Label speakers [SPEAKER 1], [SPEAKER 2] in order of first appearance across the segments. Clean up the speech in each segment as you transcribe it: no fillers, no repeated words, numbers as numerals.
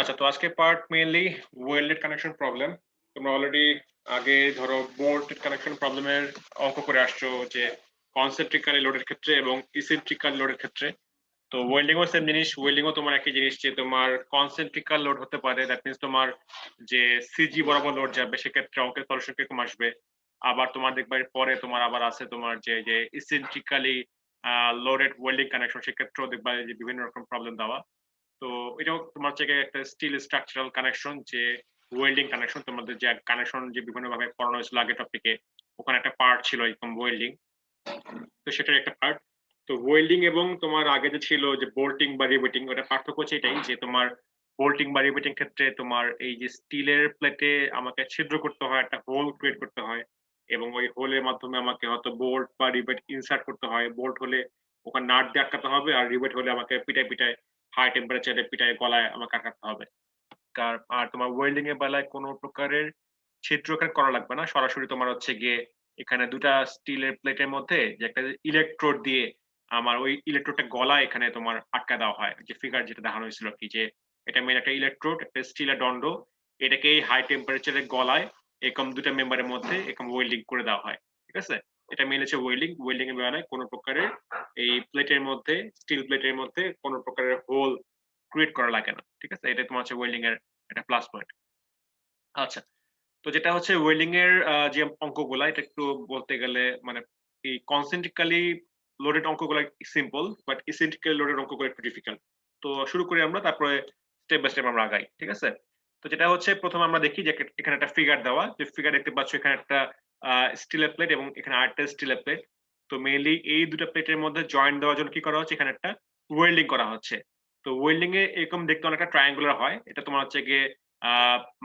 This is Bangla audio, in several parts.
[SPEAKER 1] আচ্ছা, তো আজকে part mainly welded connection problem. তোমরা অলরেডি আগে ধরো বোল্টেড কানেকশন প্রবলেমের অঙ্ক করে আসছো, যে কনসেন্ট্রিক্যালি লোডের ক্ষেত্রে এবং ইসেন্ট্রিক্যাল লোডের ক্ষেত্রে। তো ওয়েল্ডিংও সেম জিনিস, ওয়েল্ডিংও তোমার একই জিনিস, যে তোমার কনসেন্ট্রিক্যাল লোড হতে পারে, দ্যাট মিনস তোমার যে সিজি বরাবর লোড যাবে, সেক্ষেত্রে অঙ্কের সলিউশন কিরকম আসবে। আবার তোমার দেখবে পরে তোমার আবার আছে তোমার যে যে ইসেন্ট্রিক্যালি লোডেড ওয়েল্ডিং কানেকশন, সেক্ষেত্রেও দেখবা যে বিভিন্ন রকম প্রবলেম দেওয়া। তো এটাও তোমার হচ্ছে গিয়ে একটা স্টিল স্ট্রাকচারাল কানেকশন, যে ওয়েল্ডিং কানেকশন। তোমাদের যে কানেকশন যে বিভিন্ন ভাবে পড়ানো হয়েছিল আগে টপিকে, ওখানে একটা পার্ট ছিল এরকম ওয়েল্ডিং, তো সেটার একটা পার্ট। তো ওয়েল্ডিং এবং তোমার আগে যে ছিল যে বোল্টিং বা রিবেটিং, ওটা পার্থক্য হচ্ছে এটাই, যে তোমার বোল্টিং বা রিবেটিং ক্ষেত্রে তোমার এই যে স্টিলের প্লেটে আমাকে ছিদ্র করতে হয়, একটা হোল ক্রিয়েট করতে হয়, এবং ওই হোলের মাধ্যমে আমাকে হয়তো বোল্ট বা রিবেট ইনসার্ট করতে হয়। বোল্ট হলে ওখানে নাট দিয়ে আটকাতে হবে, আর রিবেট হলে আমাকে পিটায় পিটায় হাই টেম্পারেচারে পিটায় গলায় আমাকে আটকাতে হবে। আর তোমার ওয়েল্ডিং এর বেলায় কোনো প্রকারের ছিদ্র এখানে করা লাগবে না, সরাসরি তোমার হচ্ছে গিয়ে এখানে দুটা স্টিলের প্লেটের মধ্যে যে একটা ইলেকট্রোড দিয়ে আমার ওই ইলেকট্রোডটা গলায় এখানে তোমার আটকা দেওয়া হয়, যে ফিগার যেটা দেখানো হয়েছিল কি, যে এটা মেন একটা ইলেকট্রোড, একটা স্টিলের দণ্ড, এটাকে হাই টেম্পারেচারে গলায় এরকম দুটা মেম্বারের মধ্যে এরকম ওয়েল্ডিং করে দেওয়া হয়। ঠিক আছে, এটা মেন হচ্ছে ওয়েল্ডিং। ওয়েল্ডিং এর বেলায় কোনো প্রকারের এই প্লেটের মধ্যে, স্টিল প্লেটের মধ্যে কোনো প্রকারের হোল ক্রিয়েট করা লাগে না। ঠিক আছে, এটা তোমার হচ্ছে ওয়েল্ডিং এর একটা প্লাস পয়েন্ট। আচ্ছা, তো যেটা হচ্ছে ওয়েল্ডিং এর যে অঙ্কগুলা, এটা একটু বলতে গেলে মানে এই কনসেন্ট্রিক্যালি লোডেড অঙ্কগুলা সিম্পল, বাট ইসেন্ট্রিক্যালি লোডেড অঙ্কগুলো একটু ডিফিকাল্ট। তো শুরু করি আমরা, তারপরে স্টেপ বাই স্টেপ আমরা আগাই। ঠিক আছে, তো যেটা হচ্ছে প্রথমে আমরা দেখি যে এখানে একটা ফিগার দেওয়া, যে ফিগার দেখতে পাচ্ছ এখানে একটা স্টিলের প্লেট এবং এখানে আরেকটা স্টিলের প্লেট। তো মেইনলি এই দুটো প্লেটের মধ্যে জয়েন্ট দেওয়ার জন্য কি করা হচ্ছে, এখানে একটা ওয়েল্ডিং করা হচ্ছে। তো ওয়েল্ডিং এ এরকম দেখতে অনেকটা ট্রায়াঙ্গুলার হয়, এটা তোমার হচ্ছে গিয়ে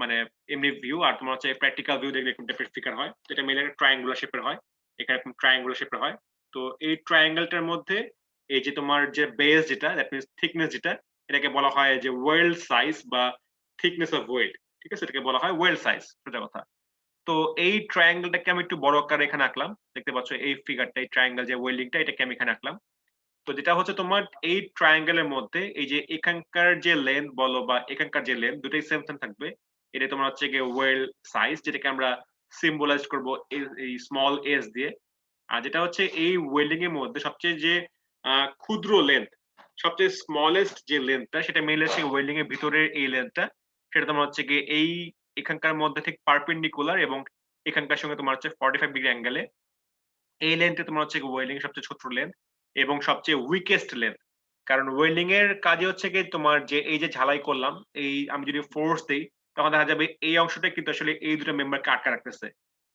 [SPEAKER 1] মানে এমনি ভিউ, আর তোমার হচ্ছে প্র্যাকটিক্যাল ভিউ দেখলে এরকম টাইপের ফিগার হয়। তো এটা মেইনলি একটা ট্রায়াঙ্গুলার শেপের হয়, এখানে এরকম ট্রায়াঙ্গুলার শেপের হয়। তো এই ট্রায়াঙ্গেলটার মধ্যে এই যে তোমার যে বেস যেটা, দ্যাট মিনস থিকনেস যেটা, এটাকে বলা হয় যে ওয়েল্ড সাইজ বা থিকনেস অফ ওয়েল্ড। ঠিক আছে, এটাকে বলা হয় ওয়েল্ড সাইজ, সোজা কথা। তো এই ট্রায়াঙ্গেলটাকে আমি একটু বড় আকারে এখানে আঁকলাম, দেখতে পাচ্ছ এই ফিগারটা, এই ট্রায়াঙ্গেল যে ওয়েল্ডিংটা, এটাকে আমি এখানে আঁকলাম। তো যেটা হচ্ছে তোমার এই ট্রায়াঙ্গেলের মধ্যে এই যে এখানকার যে লেন্থ বলো বা এখানকার যে লেন্থ, দুটোই সেম সেম থাকবে। এটা তোমার হচ্ছে গিয়ে ওয়েল্ড সাইজ, যেটাকে আমরা সিম্বলাইজ করব এই স্মল এস দিয়ে। আর যেটা হচ্ছে এই ওয়েল্ডিং এর মধ্যে সবচেয়ে যে ক্ষুদ্র লেন্থ, সবচেয়ে স্মলেস্ট যে লেন্থটা, সেটা মেইনলি হচ্ছে ওয়েল্ডিং এর ভিতরের এই লেন্থটা, সেটা তোমার হচ্ছে গিয়ে এই এখানকার মধ্যে ঠিক পারপেন্ডিকুলার, এবং এখানকার সঙ্গে তোমার হচ্ছে 45 ডিগ্রি অ্যাঙ্গেলে। এই লেন্থে তোমার হচ্ছে ওয়েল্ডিং এর সবচেয়ে ছোট লেন্থ এবং সবচেয়ে উইকেস্ট লেন্থ। কারণ ওয়েল্ডিং এর কাজে হচ্ছে কি, তোমার যে এই যে ঝালাই করলাম, এই আমি যদি ফোর্স দেই, তখন দেখা যাবে এই অংশটা কিন্তু আসলে এই দুটো মেম্বারকে আটকা রাখতেছে।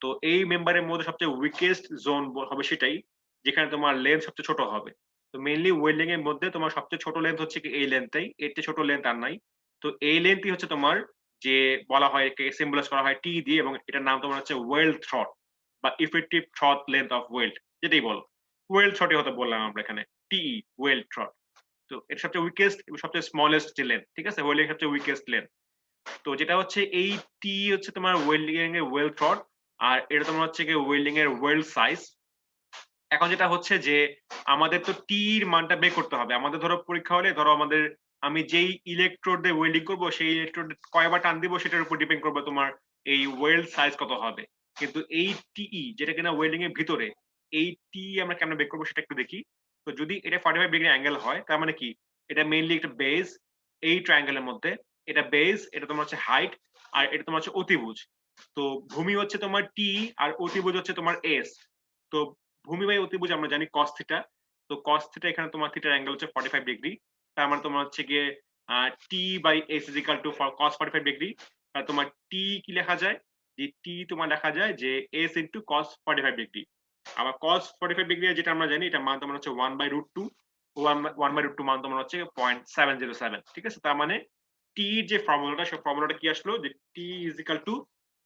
[SPEAKER 1] তো এই মেম্বারের মধ্যে সবচেয়ে উইকেস্ট জোন হবে সেটাই, যেখানে তোমার লেন্থ সবচেয়ে ছোট হবে। তো মেইনলি ওয়েল্ডিং এর মধ্যে তোমার সবচেয়ে ছোট লেন্থ হচ্ছে কি এই লেন্থটাই, এর চেয়ে ছোট লেন্থ আর নাই। তো এই লেন্থই হচ্ছে তোমার যে বলা হয়, একে সিম্বলাইজ করা হয় টি দিয়ে, এবং এটার নাম তোমার হচ্ছে ওয়েল্ড থ্রট বা effective through length of weld, যেটাই বলো। ওয়েল্ড থ্রটই হতে বললাম আমরা এখানে, টিই, ওয়েল্ড থ্রট। তো এটা সবচেয়ে উইকেস্ট এবং সবচেয়ে স্মলেস্ট যে লেন্থ। ঠিক আছে, ওয়েল্ডিং সবচেয়ে উইকেস্ট লেন্থ। তো যেটা হচ্ছে এই টি হচ্ছে তোমার ওয়েল্ডিং এর ওয়েল্ড থ্রট, আর এটা তোমার হচ্ছে গিয়ে ওয়েল্ডিং এর ওয়েল্ড সাইজ। এখন যেটা হচ্ছে যে আমাদের তো টির মানটা বের করতে হবে। আমাদের ধরো পরীক্ষা হলে, ধরো আমাদের আমি যেই ইলেকট্রোড দিয়ে ওয়েল্ডিং করব, সেই ইলেকট্রোড কয়বার টান দিব সেটার উপর ডিপেন্ড করবে তোমার এই ওয়েল্ড সাইজ কত হবে। কিন্তু এই টিই যেটা কিনা ওয়েল্ডিং এর ভিতরে, এই টি আমরা কেমন বের করবো সেটা একটু দেখি। তো যদি এটা 45 ডিগ্রি অ্যাঙ্গেল হয়, তার মানে কি, এটা মেইনলি একটা বেস এই ট্রায়াঙ্গেলের মধ্যে। এটা বেস, এটা তোমার হচ্ছে হাইট, আর এটা তোমার হচ্ছে অতিভুজ। তো ভূমি হচ্ছে তোমার টি, আর অতিভুজ হচ্ছে তোমার এস। তো ভূমি বাই অতিভুজ আমরা জানি cos থিটা। তো cos থিটা এখানে তোমার থিটার অ্যাঙ্গেল হচ্ছে 45 ডিগ্রি। তার মানে তোমার হচ্ছে গিয়ে T by S is equal to cos 45 degree. আর তোমার টি কি লেখা যায়, যে টি তোমার লেখা যায় যে এস ইন্টু cos 45 ডিগ্রি। আবার cos 45 ডিগ্রি যেটা আমরা জানি, এটা মান তোমার হচ্ছে 1/√2। 1/√2 মান তোমার হচ্ছে 0.707। ঠিক আছে, তার মানে টি যে ফর্মুলাটা, সেই ফর্মুলাটা কি আসলো, যে T is equal to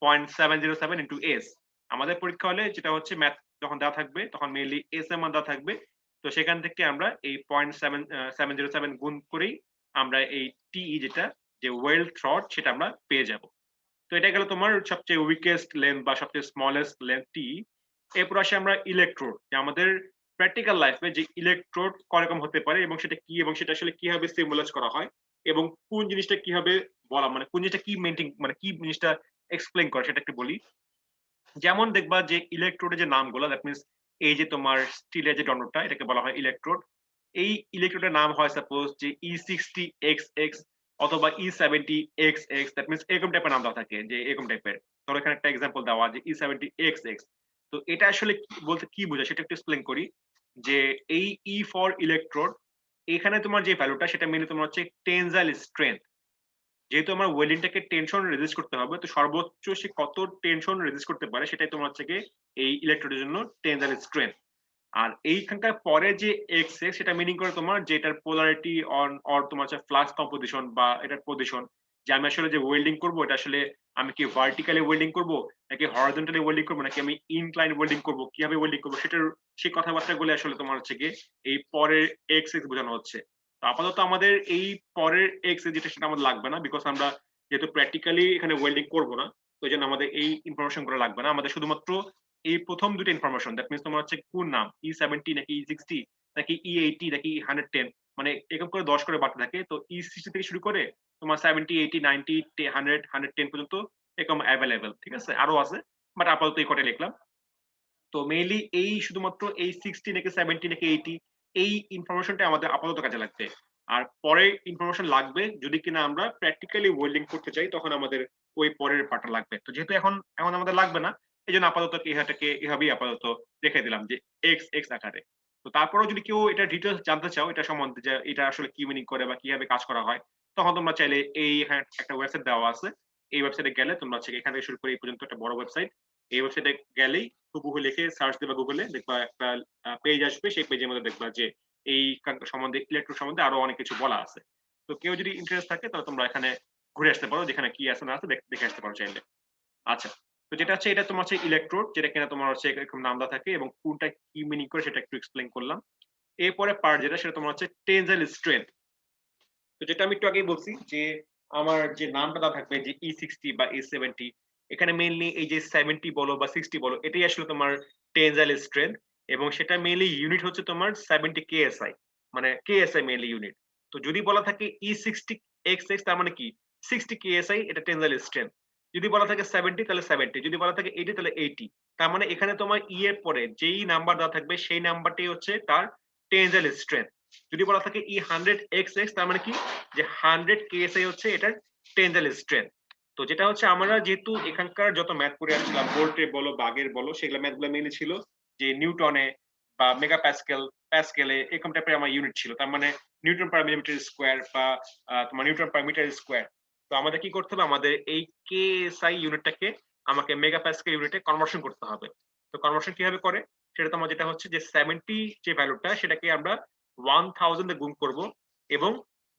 [SPEAKER 1] 0.707 into S. আমাদের পরীক্ষা হলে যেটা হচ্ছে ম্যাথ যখন দেওয়া থাকবে, তখন মেইনলি এস এর মান দেওয়া থাকবে। তো সেখান থেকে আমরা এই 0.707 গুণ করেই আমরা এই টিই যেটা, যে ওয়েল্ড থ্রট, সেটা আমরা পেয়ে যাব। তো এটা গেল তোমার সবচেয়ে উইকেস্ট লেন্থ বা সবচেয়ে স্মলেস্ট লেন্থ টি। এরপর আসে আমরা ইলেকট্রোড, যে আমাদের প্র্যাকটিক্যাল লাইফে যে ইলেকট্রোড কয়রকম হতে পারে এবং সেটা কি, এবং সেটা আসলে কিভাবে সিমুলেট করা হয়, এবং কোন জিনিসটা কিভাবে বলা মানে কোন জিনিসটা কি মেইনটেইন মানে কি জিনিসটা এক্সপ্লেইন করে সেটা একটু বলি। যেমন দেখবা যে ইলেকট্রোডের যে নামগুলো দ্যাট মিনস এই যে তোমার স্টিলের যে দণ্ডটা এটাকে বলা হয় ইলেকট্রোড। এই ইলেকট্রোডের নাম হয় সাপোজ যে E60XX অথবা E70XX দ্যাট মিনস এরকম টাইপের নাম দেওয়া থাকে যে এরকম টাইপের। ধরো এখানে একটা এক্সাম্পল দেওয়া যে E70XX। তো এটা আসলে বলতে কি বোঝায় সেটা একটু এক্সপ্লেইন করি। যে এই E ফর ইলেকট্রোড এখানে তোমার যে ভ্যালুটা সেটা মেইনলি তোমার হচ্ছে টেনজাইল স্ট্রেংথ। যেহেতু আমার ওয়েল্ডিংটাকে টেনশন রেজিস্ট করতে হবে তো সর্বোচ্চ সে কত টেনশন রেজিস্ট করতে পারে সেটাই তোমার হচ্ছে গিয়ে এই ইলেকট্রোডের জন্য টেনজাইল স্ট্রেংথ। আর এইখানকার পরে যে এক্স এক্স সেটা মিনিং করে তোমার যে এটার পোলারিটি অন অর তোমার হচ্ছে ফ্লাক্স কম্পোজিশন বা এটার পজিশন যে আমি আসলে যে ওয়েল্ডিং করব এটা আসলে আমি কি ভার্টিক্যালি ওয়েল্ডিং করব নাকি হরিজন্টালি ওয়েল্ডিং করব নাকি আমি ইনক্লাইন ওয়েল্ডিং করব কিভাবে ওয়েল্ডিং করব সেটার সেই কথাবার্তাগুলো আসলে তোমার হচ্ছে গিয়ে এই পরের এক্স এক্স বোঝানো হচ্ছে। তো আপাতত আমাদের এই পরের এক্স যেটা সেটা আমাদের লাগবে না বিকজ আমরা যেহেতু প্র্যাকটিক্যালি এখানে ওয়েল্ডিং করব না তো এই জন্য আমাদের এই ইনফরমেশন গুলো লাগবে না আমাদের শুধুমাত্র এই প্রথম দুটো ইনফরমেশন দ্যাট মিনস তোমার হচ্ছে কোন নাম E70 নাকি E60 নাকি E80 নাকি E110 মানে এরকম করে 10 করে বাড়তে থাকে। তো E60 থেকে শুরু করে তোমার 70 80 90 100 110 পর্যন্ত এরকম অ্যাভেলেবেল ঠিক আছে আরো আছে বাট আপাতত এই কটা লিখলাম। তো মেইনলি এই শুধুমাত্র এই 60 নাকি 70 নাকি 80 এই ইনফরমেশনটা আমাদের আপাতত কাজে লাগবে। আর পরে ইনফরমেশন লাগবে যদি কিনা আমরা প্র্যাকটিক্যালি ওয়েল্ডিং করতে চাই তখন আমাদের ওই পরের পার্টটা লাগবে। তো যেহেতু এখন এখন আমাদের লাগবে না এই জন্য আপাতত ইহাটাকে এভাবেই আপাতত রেখে দিলাম যে এক্স এক্স আকারে। তো তারপরেও যদি কেউ এটা ডিটেলস জানতে চাও এটা সম্বন্ধে যে এটা আসলে কি মিনিং করে বা কিভাবে কাজ করা হয় তখন তোমরা চাইলে এই একটা ওয়েবসাইট দেওয়া আছে এই ওয়েবসাইটে গেলে তোমরা হচ্ছে এখান থেকে শুরু করে এই পর্যন্ত একটা বড় ওয়েবসাইট এই ওয়েবসাইটে গেলেই হুবহু লিখে সার্চ দেবা গুগলে দেখবা একটা পেজ আসবে সেই পেজের মধ্যে দেখবা যে এই সম্বন্ধে ইলেকট্রো সম্বন্ধে আরো অনেক কিছু বলা আছে। তো কেউ যদি ইন্টারেস্ট থাকে তাহলে তোমরা এখানে ঘুরে আসতে পারো যেখানে কি আছে না আছে দেখে আসতে পারো চাইলে। আচ্ছা তো যেটা হচ্ছে এটা তোমার হচ্ছে ইলেকট্রোড যেটা কিনা তোমার হচ্ছে এরকম নাম দেওয়া থাকে এবং কোনটা কি মিনিং করে সেটা একটু এক্সপ্লেইন করলাম। এরপরে পার্ট যেটা সেটা তোমার হচ্ছে টেনজাইল স্ট্রেংথ। তো যেটা আমি একটু আগেই বলছি যে আমার যে নামটা দেওয়া থাকবে যে E60 বা E70 এখানে মেইনলি এই যে 70 বলো বা 60 বলো এটাই আসলে তোমার টেনজাইল স্ট্রেংথ এবং সেটা মেইনলি ইউনিট হচ্ছে তোমার 70 কেএসআই মানে কেএসআই মেইনলি ইউনিট। তো যদি বলা থাকে E60XX তার মানে কি 60 কেএসআই এটা টেনজাইল স্ট্রেংথ। যদি বলা থাকে 70 তাহলে 70 যদি বলা থাকে 80 তাহলে 80। তার মানে এখানে তোমার ই এর পরে যেই নাম্বার দেওয়া থাকবে সেই নাম্বারটাই হচ্ছে তার টেনজাইল স্ট্রেংথ। যদি বলা থাকে E100XX তার মানে কি যে 100 কেএসআই হচ্ছে এটার টেনজাইল স্ট্রেংথ। তো যেটা হচ্ছে আমরা যেহেতু এখানকার যত ম্যাথ করে আসছিলাম ভোল্টের বলো বাগের বলো সেগুলো ম্যাথগুলো মেনলি ছিল যে নিউটনে বা মেগা প্যাসকেল প্যাসকেলে এরকম টাইপের আমার ইউনিট ছিল তার মানে নিউটন পার মিলিমিটার স্কোয়ার বা তোমার নিউটন পার মিটার স্কোয়ার। তো আমাদের কি করতে হবে আমাদের এই কেএসআই ইউনিটটাকে আমাকে মেগা প্যাসকেল ইউনিটে কনভার্সন করতে হবে। তো কনভার্সন কিভাবে করে সেটা তোমার যেটা হচ্ছে যে 70 যে ভ্যালুটা সেটাকে আমরা 1000 দিয়ে গুণ করব এবং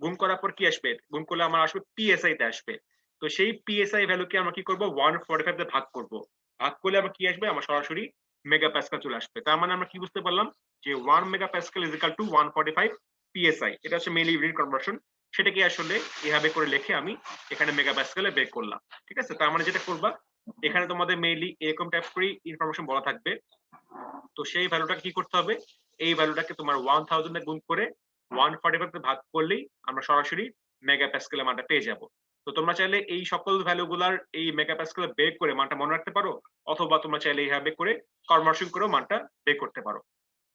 [SPEAKER 1] গুণ করার পর কি আসবে গুণ করলে আমার আসবে পিএসআই তে আসবে। তো সেই পিএসআই ভ্যালুকে আমরা কি করব 145 দিয়ে ভাগ করব। ভাগ করলে আবার কি আসবে আমার সরাসরি মেগা প্যাসকেল চলে আসবে। তার মানে আমরা কি বুঝতে পারলাম যে 1 mega Pascal is equal two 145 PSI. এটা হচ্ছে মেইনলি ইউনিট কনভার্সন সেটাকে আসলে এভাবে করে লিখে আমি এখানে মেগা প্যাসকেলে বের করলাম। ঠিক আছে তার মানে যেটা করবা এখানে তোমাদের মেইনলি এরকম টাইপ করে ইনফরমেশন বলা থাকবে। তো সেই ভ্যালুটা কি করতে হবে এই ভ্যালুটাকে তোমার 1000 এ গুণ করে 145 তে ভাগ করলেই আমরা সরাসরি মেগা প্যাসকেলের মানটা পেয়ে যাব। তো তোমরা চাইলে এই সকল ভ্যালুগুলার এই মেগা প্যাসকেলে বের করে মানটা মনে রাখতে পারো অথবা তোমরা চাইলে এইভাবে করে কনভার্সন করেও মানটা বের করতে পারো।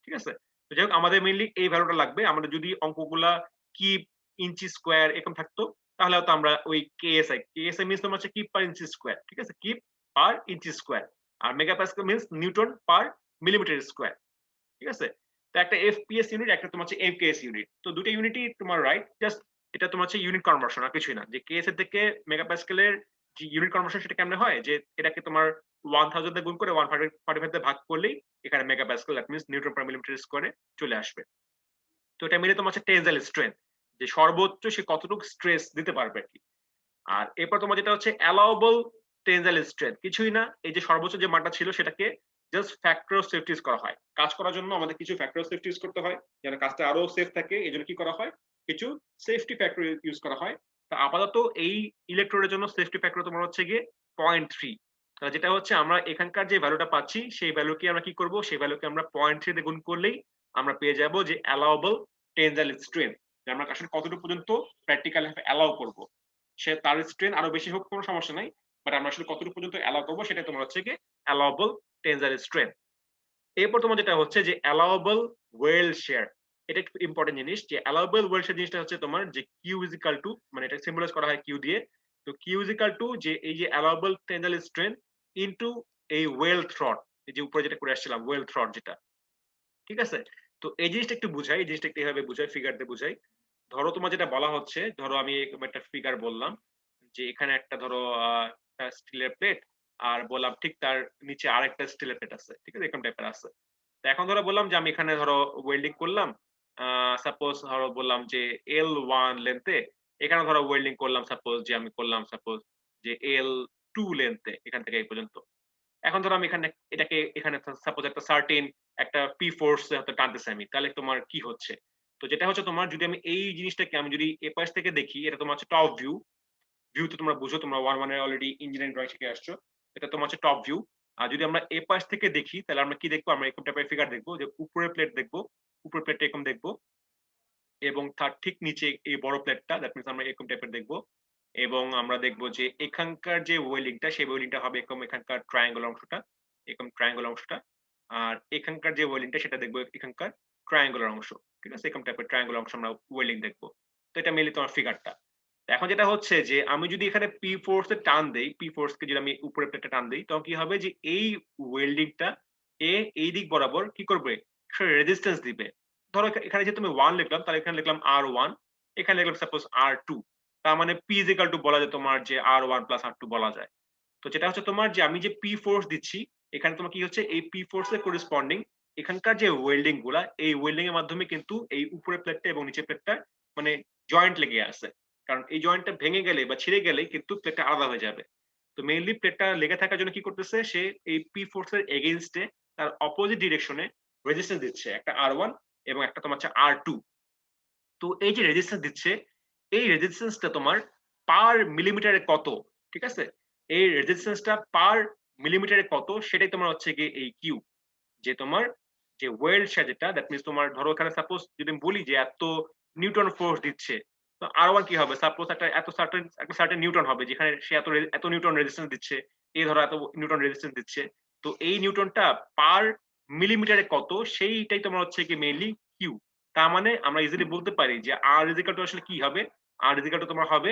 [SPEAKER 1] ঠিক আছে তো যাই হোক আমাদের মেইনলি এই ভ্যালুটা লাগবে। আমাদের যদি অঙ্কগুলা কি ইঞ্চি স্কোয়ার এরকম থাকতো তাহলে হয়তো আমরা ওই কেএসআই মিন্স তোমার হচ্ছে কিপ পার ইঞ্চি স্কোয়ার ঠিক আছে কিপ পার ইঞ্চি স্কোয়ার আর mega pascal means newton per millimetre square. ঠিক আছে তো একটা এফপিএস ইউনিট একটা তোমার হচ্ছে এমকেএস ইউনিট তো দুটো ইউনিটই তোমার রাইট জাস্ট এটা তোমার হচ্ছে ইউনিট কনভার্সন আর কিছুই না যে কেএস এর থেকে মেগাপ্যাসকেলের যে ইউনিট কনভার্সন সেটা কেমনে হয় যে এটাকে তোমার 1000 দিয়ে গুণ করে 145 দিয়ে ভাগ করলেই এখানে megapascal that means newton per millimetre স্কয়ারে চলে আসবে। তো এটা মিলে তোমার হচ্ছে টেনজাইল স্ট্রেংথ যে সর্বোচ্চ সে কতটুকু স্ট্রেস দিতে পারবে আর কি। আর এরপর তোমার যেটা হচ্ছে অ্যালাউবল টেনজাইল স্ট্রেংথ কিছুই না এই যে সর্বোচ্চ যে মানটা ছিল সেটাকে just factor of safety use করা হয়। কাজ করার জন্য আমাদের কিছু ফ্যাক্টর অফ সেফটি ইউজ করতে হয় যেন কাজটা আরো সেফ থাকে এই জন্য কি করা হয় কিছু সেফটি ফ্যাক্টর ইউজ করা হয়। তো আপাতত এই ইলেকট্রোডের জন্য সেফটি ফ্যাক্টর তোমার হচ্ছে গিয়ে 0.3 যেটা হচ্ছে আমরা এখানকার যে ভ্যালুটা পাচ্ছি সেই ভ্যালুকে আমরা কি করব সেই ভ্যালুকে আমরা 0.3 দিয়ে গুণ করলেই আমরা পেয়ে যাব যে অ্যালাউবল টেনজাইল স্ট্রেংথ। যে আমরা আসলে কতটুকু পর্যন্ত প্র্যাকটিক্যাল অ্যালাউ করব। সে তার স্ট্রেন আরো বেশি হোক কোনো সমস্যা নাই। বাট আমরা আসলে কতটুকু পর্যন্ত অ্যালাউ করব সেটা তোমার হচ্ছে কি অ্যালাউয়েবল টেনসাইল স্ট্রেন। এরপর তোমার যেটা হচ্ছে যে অ্যালাউয়েবল ওয়েল শেয়ার। এটা একটু ইম্পর্টেন্ট জিনিস যে অ্যালাউয়েবল ওয়েল শেয়ার জিনিসটা হচ্ছে তোমার যে কিউ ইজ ইকুয়াল টু মানে এটা সিম্বলাইজ করা হয় কিউ দিয়ে। তো কিউ ইজ ইকুয়াল টু যে এই যে অ্যালাউয়েবল টেনসাইল স্ট্রেন ইনটু এই ওয়েল থ্রট, এই যে উপরে যেটা করে আসছিলাম ওয়েল থ্রট যেটা। ঠিক আছে? তো এই জিনিসটা একটু বুঝাই, এই জিনিসটা একটু এভাবে বুঝাই, ফিগার দিয়ে বুঝাই। ধরো তোমার যেটা বলা হচ্ছে, ধরো আমি এরকম একটা ফিগার বললাম যে এখানে একটা ধরো একটা স্টিলের প্লেট আর বললাম ঠিক তার নিচে আরেকটা স্টিলের প্লেট আছে। ঠিক আছে? এরকম টাইপের আছে। তো এখন ধরো বললাম যে আমি এখানে ধরো ওয়েল্ডিং করলাম। সাপোজ ধরো বললাম যে L1 লেন্থে, এখানে ধরো ওয়েল্ডিং করলাম সাপোজ যে আমি করলাম সাপোজ যে L2 লেন্থে এখান থেকে এই পর্যন্ত। এখন ধরো আমি এখানে এটাকে এখানে সাপোজ একটা সার্টেন একটা পি ফোর্স হয়তো টানতেছি আমি, তাহলে তোমার কি হচ্ছে? তো যেটা হচ্ছে তোমার যদি আমি এই জিনিসটাকে আমি যদি এ পাশ থেকে দেখি, এটা তোমার হচ্ছে টপ ভিউ। ভিউ তো তোমরা বুঝো, তোমরা 1 এর অলরেডি ইঞ্জিনিয়ারিং ড্রয়িং শিখে আসছো। এটা তোমার হচ্ছে টপ ভিউ। আর যদি আমরা এ পাশ থেকে দেখি তাহলে আমরা কি দেখবো? আমরা এরকম টাইপের ফিগার দেখবো যে উপরের প্লেট দেখবো, উপরের প্লেটটা এরকম দেখবো এবং তার ঠিক নিচে এই বড় প্লেটটা দ্যাট মিনস আমরা এরকম টাইপের দেখবো। এবং আমরা দেখবো যে এখানকার যে ওয়েল্ডিংটা সেই ওয়েল্ডিংটা হবে এরকম এখানকার ট্রায়াঙ্গল অংশটা, এরকম ট্রায়াঙ্গল অংশটা। আর এখানকার যে ওয়েল্ডিংটা সেটা দেখবো এখানকার ট্রায়াঙ্গুলার অংশ। ঠিক আছে? এরকম টাইপের ট্রায়াঙ্গুলার অংশ আমরা ওয়েল্ডিং দেখবো। তো এটা মেইনলি তোমার ফিগারটা। এখন যেটা হচ্ছে যে আমি যদি এখানে পি ফোর্স এ টান দেই, পি ফোর্স কে যদি আমি উপরের প্লেটে টান দেই তখন কি হবে যে এই ওয়েল্ডিংটা এই দিক বরাবর কি করবে? রেজিস্ট্যান্স দিবে। ধরো এখানে যেহেতু আমি 1 লিখলাম তাহলে এখানে লিখলাম R1, এখানে লিখলাম সাপোজ R2। তার মানে P is equal to বলা যায় তোমার যে R1 plus R2 বলা যায়। তো যেটা হচ্ছে তোমার যে আমি যে P ফোর্স দিচ্ছি, এখানে তোমার কি হচ্ছে এই P ফোর্স এর করেসপন্ডিং এখানকার যে ওয়েল্ডিং গুলা, এই ওয়েল্ডিং এর মাধ্যমে কিন্তু এই উপরের প্লেটটা এবং নিচের প্লেটটা মানে জয়েন্ট লেগে আছে। কারণ এই জয়েন্টটা ভেঙে গেলে বা ছিঁড়ে গেলেই কিন্তু প্লেটটা আলাদা হয়ে যাবে। তো মেইনলি প্লেটটা লেগে থাকার জন্য কি করতেছে? সে এই P ফোর্স এর এগেইনস্টে তার অপোজিট ডিরেকশনে রেজিস্ট্যান্স দিচ্ছে। একটা R1 এবং একটা তোমার হচ্ছে R2। তো এই যে রেজিস্ট্যান্স দিচ্ছে, এই রেজিস্ট্যান্সটা তোমার পার মিলিমিটারে কত? ঠিক আছে? এই রেজিস্ট্যান্সটা পার মিলিমিটারে কত সেটাই তোমার হচ্ছে গিয়ে এই কিউ। যে তোমার যে ওয়েল্ড যেটা দ্যাট মিনস তোমার ধরো এখানে সাপোজ যদি আমি বলি যে এত নিউটন ফোর্স দিচ্ছে, তো আর1 কি হবে? সাপোজ একটা সার্টেন নিউটন হবে যেখানে সে এত নিউটন রেজিস্ট্যান্স দিচ্ছে, এই ধরো এত নিউটন রেজিস্ট্যান্স দিচ্ছে। তো এই নিউটনটা পার মিলিমিটারে কত সেইটাই তোমার হচ্ছে কি মেইনলি কিউ। তার মানে আমরা ইজিলি বলতে পারি যে আর ইজ ইকুয়াল টু আসলে কি হবে? আর ইজ ইকুয়াল টু তোমার হবে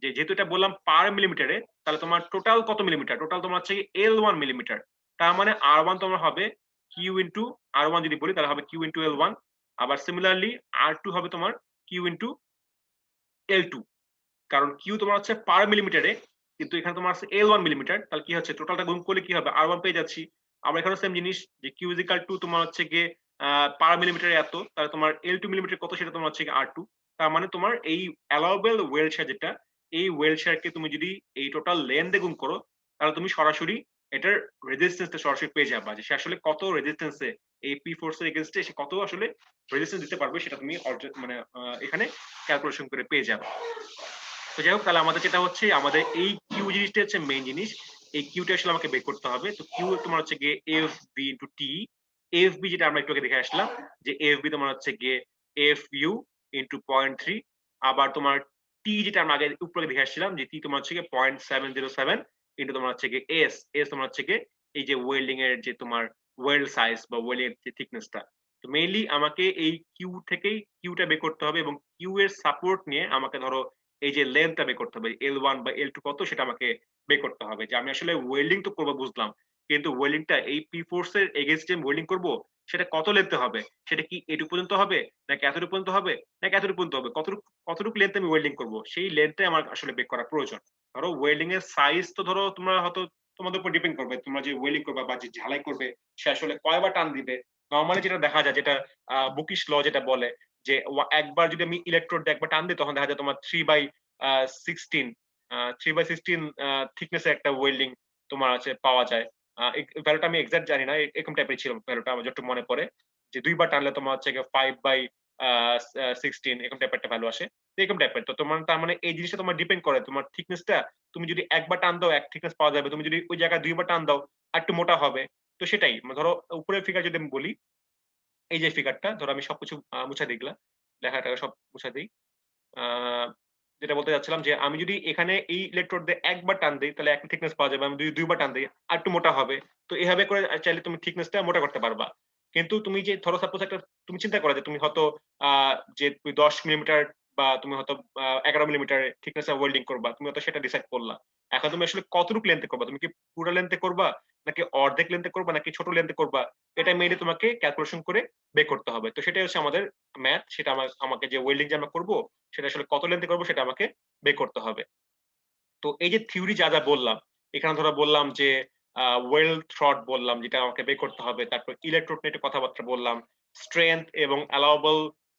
[SPEAKER 1] যে যেহেতু এটা বললাম পার মিলিমিটারে, তাহলে তোমার টোটাল কত মিলিমিটার? টোটাল তোমার হচ্ছে L1 মিলিমিটার। তার মানে R1 তোমার হবে কিউ ইনটু R1 যদি বলি তাহলে হবে কিউ ইনটু L1। আবার সিমিলারলি R2 হবে তোমার কিউ ইনটু L2। কারণ কিউ তোমার হচ্ছে পার মিলিমিটারে, কিন্তু এখানে তোমার আছে L1 মিলিমিটার, তাহলে কি হচ্ছে টোটালটা গুণ করলে কি হবে? R1 পেয়ে যাচ্ছি। আবার এখানেও সেম জিনিস যে কিউ ইজ ইকুয়াল টু তোমার হচ্ছে গিয়ে পার মিলিমিটারে এত, তাহলে তোমার L2 মিলিমিটার কত সেটা তোমার হচ্ছে গিয়ে R2। তার মানে তোমার এই অ্যালাউয়েবল ওয়েল্ড শেয়ার যেটা, এই ওয়েল্ড শেয়ারকে তুমি যদি এই টোটাল লেন্থ দিয়ে গুণ করো তাহলে তুমি সরাসরি এটার রেজিস্ট্যান্সটা সরাসরি পেয়ে যাবা যে সে আসলে কত রেজিস্ট্যান্সে এই পি ফোর্স এর এগেইনস্টে সে কত আসলে রেজিস্ট্যান্স দিতে পারবে সেটা তুমি মানে এখানে ক্যালকুলেশন করে পেয়ে যাবে। তো যাই হোক, তাহলে আমাদের যেটা হচ্ছে আমাদের এই কিউ জিনিসটা হচ্ছে মেইন জিনিস। এই কিউটা আসলে আমাকে বের করতে হবে। তো কিউ তোমার হচ্ছে গিয়ে F B into T. F B যেটা আমরা একটু আগে দেখে আসলাম যে এফ বি তোমার হচ্ছে গিয়ে এফ ইউ ইন্টু 0.3। আবার তোমার টি যেটা আমরা আগে উপরে দেখে আসছিলাম যে টি তোমার হচ্ছে গিয়ে 0.707 ইন্টু তোমার হচ্ছে গিয়ে এস। এস তোমার হচ্ছে গিয়ে এই যে ওয়েল্ডিং এর যে তোমার ওয়েল্ড সাইজ বা ওয়েল্ডিং এর যে থিকনেসটা। তো মেইনলি আমাকে এই কিউ থেকেই কিউটা বের করতে হবে এবং কিউ এর সাপোর্ট নিয়ে আমাকে ধরো এই যে লেন্থটা বের করতে হবে, L1 বা L2 কত সেটা আমাকে বের করতে হবে। যে আমি আসলে ওয়েল্ডিং তো করবো বুঝলাম, কিন্তু ওয়েল্ডিংটা এই পি ফোর্স এর এগেইনস্টে ওয়েল্ডিং করব, সেটা কত লেন্থে হবে? সেটা কি এটুকু পর্যন্ত হবে নাকি এতটুকু পর্যন্ত হবে নাকি এতটুকু পর্যন্ত হবে? কতটুকু লেন্থে আমি ওয়েল্ডিং করব সেই লেন্থটাই আমার আসলে বের করা প্রয়োজন। ধরো ওয়েল্ডিং এর সাইজ তো ধরো তোমরা হয়তো তোমাদের উপর ডিপেন্ড করবে, তোমরা যে ওয়েল্ডিং করবে বা যে ঝালাই করবে সে আসলে কয়বার টান দিবে। নরমালি যেটা দেখা যায়, যেটা বুকিশ ল যেটা বলে যে একবার যদি আমি ইলেকট্রোড একবার টান দিই তখন দেখা যায় তোমার 3/16 3/16 থিকনেসের একটা ওয়েল্ডিং তোমার আছে পাওয়া যায়। ভ্যালুটা আমি এক্সাক্ট জানি না, এরকম টাইপের ছিল ভ্যালুটা আমার যতটুকু মনে পড়ে যে দুইবার টানলে তোমার হচ্ছে 5/16 এরকম টাইপের একটা ভ্যালু আসে। এরকম টাইপের। তো তোমার তার মানে এই জিনিসটা তোমার ডিপেন্ড করে তোমার থিকনেসটা। তুমি যদি একবার টান দাও এক থিকনেস পাওয়া যাবে, তুমি যদি ওই জায়গায় দুইবার টান দাও আর একটু মোটা হবে। তো সেটাই ধরো উপরের ফিগার যদি আমি বলি, এই যে ফিগারটা ধরো আমি সবকিছু মুছে দিলাম। লেখাটাকে সব মুছে দিই। যেটা বলতে যাচ্ছিলাম যে আমি যদি এখানে এই ইলেকট্রোড দিয়ে একবার টান দেই তাহলে একটা থিকনেস পাওয়া যাবে। আমি দুইবার টান দেই আরেকটু মোটা হবে। তো এভাবে করে চাইলে তুমি থিকনেসটা মোটা করতে পারবা। কিন্তু তুমি যে ধরো সাপোজ একটা তুমি চিন্তা করো যে তুমি হয়তো আ যে তুমি ১০ মিলিমিটার বা তুমি হয়তো ১১ মিলিমিটার থিকনেস এ ওয়েল্ডিং করবা। তুমি হয়তো সেটা ডিসাইড করলা। এখন তুমি আসলে কতটুকু লেন্থ এ করবা? তুমি কি পুরা লেন্থ এ করবা? নাকি অর্ধেক লেন্থ এ করবা? নাকি ছোট লেন্থ এ করবা? এটা মেইনলি তোমাকে ক্যালকুলেশন করে বের করতে হবে। তো সেটাই হচ্ছে আমাদের ম্যাথ। সেটা আমাকে যে ওয়েল্ডিং যে আমরা করব সেটা আসলে কত লেন্থ এ করব সেটা আমাকে বের করতে হবে। তো এই যে থিওরি যা বললাম, এখানে ধরো বললাম যে ওয়েল থ্রট বললাম যেটা আমাকে বের করতে হবে। তারপর ইলেকট্রোড নিয়ে একটু কথাবার্তা বললাম। স্ট্রেংথ এবং অ্যালাওয়েবল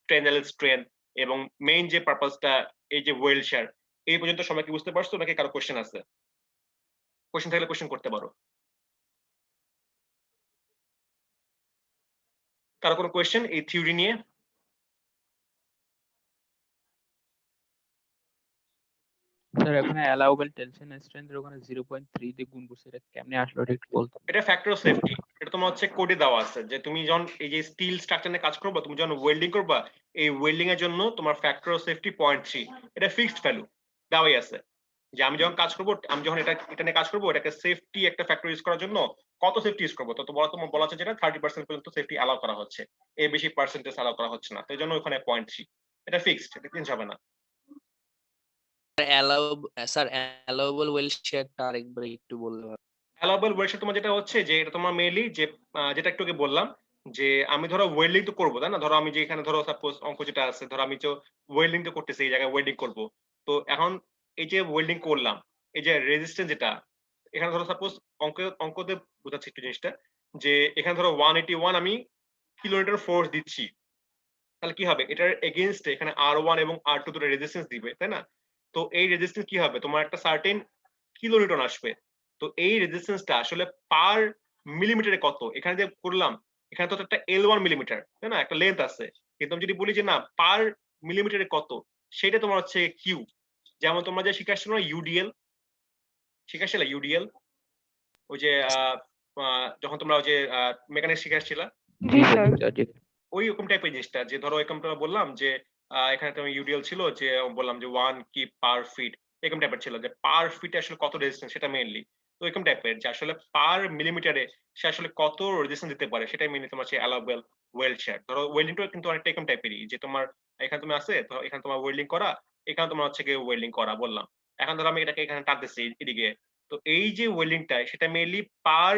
[SPEAKER 1] টেনজাইল স্ট্রেংথ এবং মেইন যে পারপাসটা এই যে ওয়েল শেয়ার এই পর্যন্ত সবাই কি বুঝতে পারছো নাকি কারো কোয়েশ্চেন আছে? কোয়েশ্চেন থাকলে কোয়েশ্চেন করতে পারো। কারো কোনো কোয়েশ্চেন এই থিওরি নিয়ে?
[SPEAKER 2] স্যার ওখানে অ্যালাউবেল টেনশন স্ট্রেংথ এর ওখানে 0.3 দিয়ে গুণ করছে, এটা কেমনে আসলো এটা একটু বলতেন?
[SPEAKER 1] এটা ফ্যাক্টর অফ সেফটি। এটা তোমার হচ্ছে কোডে দেওয়া আছে যে তুমি যখন এই যে স্টিল স্ট্রাকচার নিয়ে কাজ করবা, তুমি যখন ওয়েল্ডিং করবা, এই ওয়েল্ডিং এর জন্য তোমার ফ্যাক্টর অফ সেফটি 0.3 এটা ফিক্সড ভ্যালু দেওয়াই আছে। যে আমি যখন কাজ করব, আমি যখন এটা নিয়ে কাজ করব, এটাকে সেফটি একটা ফ্যাক্টর ইউজ করার জন্য কত সেফটি ইউজ করবো, তত তোমার বলা আছে যেটা 30% পর্যন্ত সেফটি অ্যালাউ করা হচ্ছে, এর বেশি পার্সেন্টেজ অ্যালাউ করা হচ্ছে না। তো এই জন্য ওখানে 0.3 এটা ফিক্সড, এটা চেঞ্জ হবে না।
[SPEAKER 3] অ্যালাউ স্যার অ্যালাউবল ওয়েল শেয়ারটা আরেকবার একটু বললে ভালো।
[SPEAKER 1] অ্যালাউবল ওয়েল্ড তোমার যেটা হচ্ছে যে এটা তোমার মেইনলি যে যেটা একটু আগে বললাম যে আমি ধরো ওয়েল্ডিং তো করবো তাই না, ধরো আমি যে এখানে ধরো সাপোজ অঙ্ক যেটা আছে, ধরো আমি তো ওয়েল্ডিং তো করতেছি, এই জায়গায় ওয়েল্ডিং করব। তো এখন এই যে ওয়েল্ডিং করলাম, এই যে রেজিস্ট্যান্স যেটা এখানে ধরো সাপোজ অঙ্কতে বোঝাচ্ছি একটু জিনিসটা, যে এখানে ধরো 181 আমি কিলোমিটার ফোর্স দিচ্ছি, তাহলে কি হবে এটার এগেইনস্ট এখানে R1 এবং R2 দুটো রেজিস্ট্যান্স দিবে তাই না। তো এই রেজিস্ট্যান্স কি হবে, তোমার একটা সার্টেন কিলোনিউটন আসবে। তো এই রেজিস্ট্যান্সটা আসলে পার মিলিমিটারে কত, এখানে যে করলাম এখানে তো একটা L1 মিলিমিটার তাই না, একটা লেন্থ আছে। কিন্তু আমি যদি বলি যে না পার মিলিমিটারে কত, সেটা তোমার হচ্ছে কিউ। যেমন তোমরা যে শিখে আসছো না ইউডিএল, শিখে আসছিলে ইউডিএল, ওই যে যখন তোমরা ওই যে মেকানিক্স শিখে আসছিলা,
[SPEAKER 2] জি স্যার।
[SPEAKER 1] ওই রকম টাইপের জিনিসটা, যে ধরো এরকমটা বললাম যে এখানে তো ইউডিএল ছিল, যে বললাম যে 1 কি পার ফিট, এরকম টাইপের ছিল যে পার ফিটে আসলে কত রেজিস্ট্যান্স সেটা মেইনলি। তো এরকম টাইপের যে আসলে পার মিলিমিটারে সে আসলে কত রেজিস্ট্যান্স দিতে পারে সেটাই মেইনলি তোমার হচ্ছে অ্যালাউবেল ওয়েল্ড শেয়ার। ধরো ওয়েল্ডিংটা কিন্তু অনেকটা এরকম টাইপেরই, যে তোমার এখানে তুমি আছে, ধরো এখানে তোমার ওয়েল্ডিং করা, এখানে তোমার হচ্ছে কি ওয়েল্ডিং করা বললাম। এখন ধরো আমি এটাকে এখানে টানতেছি এদিকে, তো এই যে ওয়েল্ডিংটা সেটা মেইনলি পার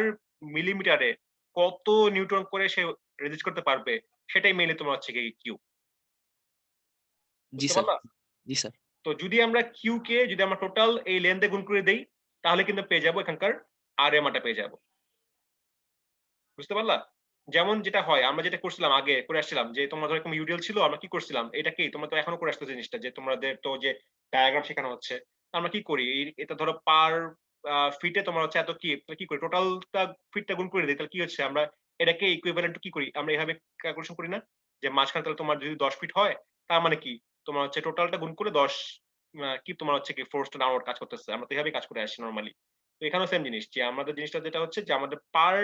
[SPEAKER 1] মিলিমিটারে কত নিউটন করে সে রেজিস্ট করতে পারবে, সেটাই মেইনলি তোমার হচ্ছে কি কিউ।
[SPEAKER 3] জি
[SPEAKER 1] বুঝতে
[SPEAKER 3] স্যার।
[SPEAKER 1] পারলা?
[SPEAKER 3] জি স্যার।
[SPEAKER 1] তো যদি আমরা কিউ কে যদি আমরা টোটাল এই লেন্থে গুণ করে দেই, তাহলে কিন্তু পেয়ে যাবো এখানকার আর এম টা পেয়ে যাবো। বুঝতে পারলা? যেমন যেটা হয় আমরা যেটা করছিলাম আগে করে আসছিলাম, যে তোমরা ধরো এরকম ইউডিএল ছিল, আমরা কি করছিলাম এটা কি তোমরা তো এখনো করে আসছো জিনিসটা, যে তোমাদের তো যে ডায়াগ্রাম শেখানো হচ্ছে, তো আমরা কি করি এটা ধরো পার ফিটে তোমার হচ্ছে এত কি, কি করি টোটালটা ফিটটা গুণ করে দিই, তাহলে কি হচ্ছে আমরা এটাকে ইকুইভ্যালেন্ট কি করি, আমরা এভাবে ক্যালকুলেশন করি না, যে মাঝখানে তাহলে তোমার যদি 10 ফিট হয়, তার মানে কি তোমার হচ্ছে টোটালটা গুণ করে 10 কি তোমার হচ্ছে কি ফোর্সটা ডাউনওয়ার্ড কাজ করতেছে, আমরা তো এভাবেই কাজ করে আসছি নরমালি। তো এখানেও সেম জিনিস, যে আমাদের জিনিসটা যেটা হচ্ছে যে আমাদের পার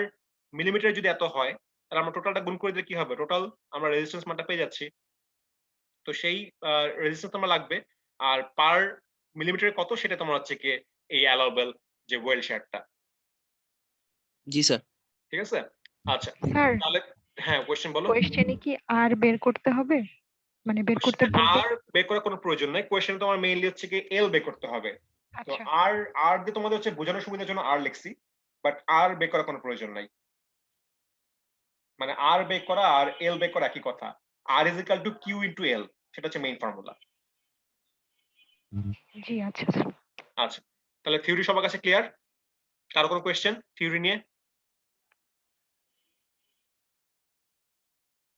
[SPEAKER 1] মিলিমিটার যদি এত হয়, তাহলে আমরা টোটালটা গুণ করে দিলে কি হবে, টোটাল আমরা রেজিস্ট্যান্স মানটা পেয়ে যাচ্ছি। তো সেই রেজিস্ট্যান্স আমার লাগবে, আর পার মিলিমিটারে কত সেটা তোমার হচ্ছে কি এই অ্যালাউবেল যে ওয়েল শেয়ারটা।
[SPEAKER 3] জি স্যার।
[SPEAKER 1] ঠিক আছে? আচ্ছা,
[SPEAKER 4] স্যার,
[SPEAKER 1] তাহলে হ্যাঁ কোয়েশ্চেন বলো।
[SPEAKER 4] কোয়েশ্চেনে কি আর বের করতে হবে, মানে বের করতে বলবে?
[SPEAKER 1] আর বের করার কোনো প্রয়োজন নাই, কোয়েশ্চেন তোমার মেইনলি হচ্ছে কি এল বের করতে হবে। তো
[SPEAKER 4] আচ্ছা,
[SPEAKER 1] আর আর দিয়ে তোমাদের হচ্ছে বোঝানোর সুবিধার জন্য আর লিখছি, বাট আর বের করার কোনো প্রয়োজন নাই। মানে আর বের করা আর এল বের করা একই কথা। R is equal to Q into L, সেটা হচ্ছে মেইন ফর্মুলা।
[SPEAKER 4] জি আচ্ছা স্যার।
[SPEAKER 1] আচ্ছা, তাহলে থিওরি সবার কাছে ক্লিয়ার? কারো কোনো কোয়েশ্চেন থিওরি নিয়ে?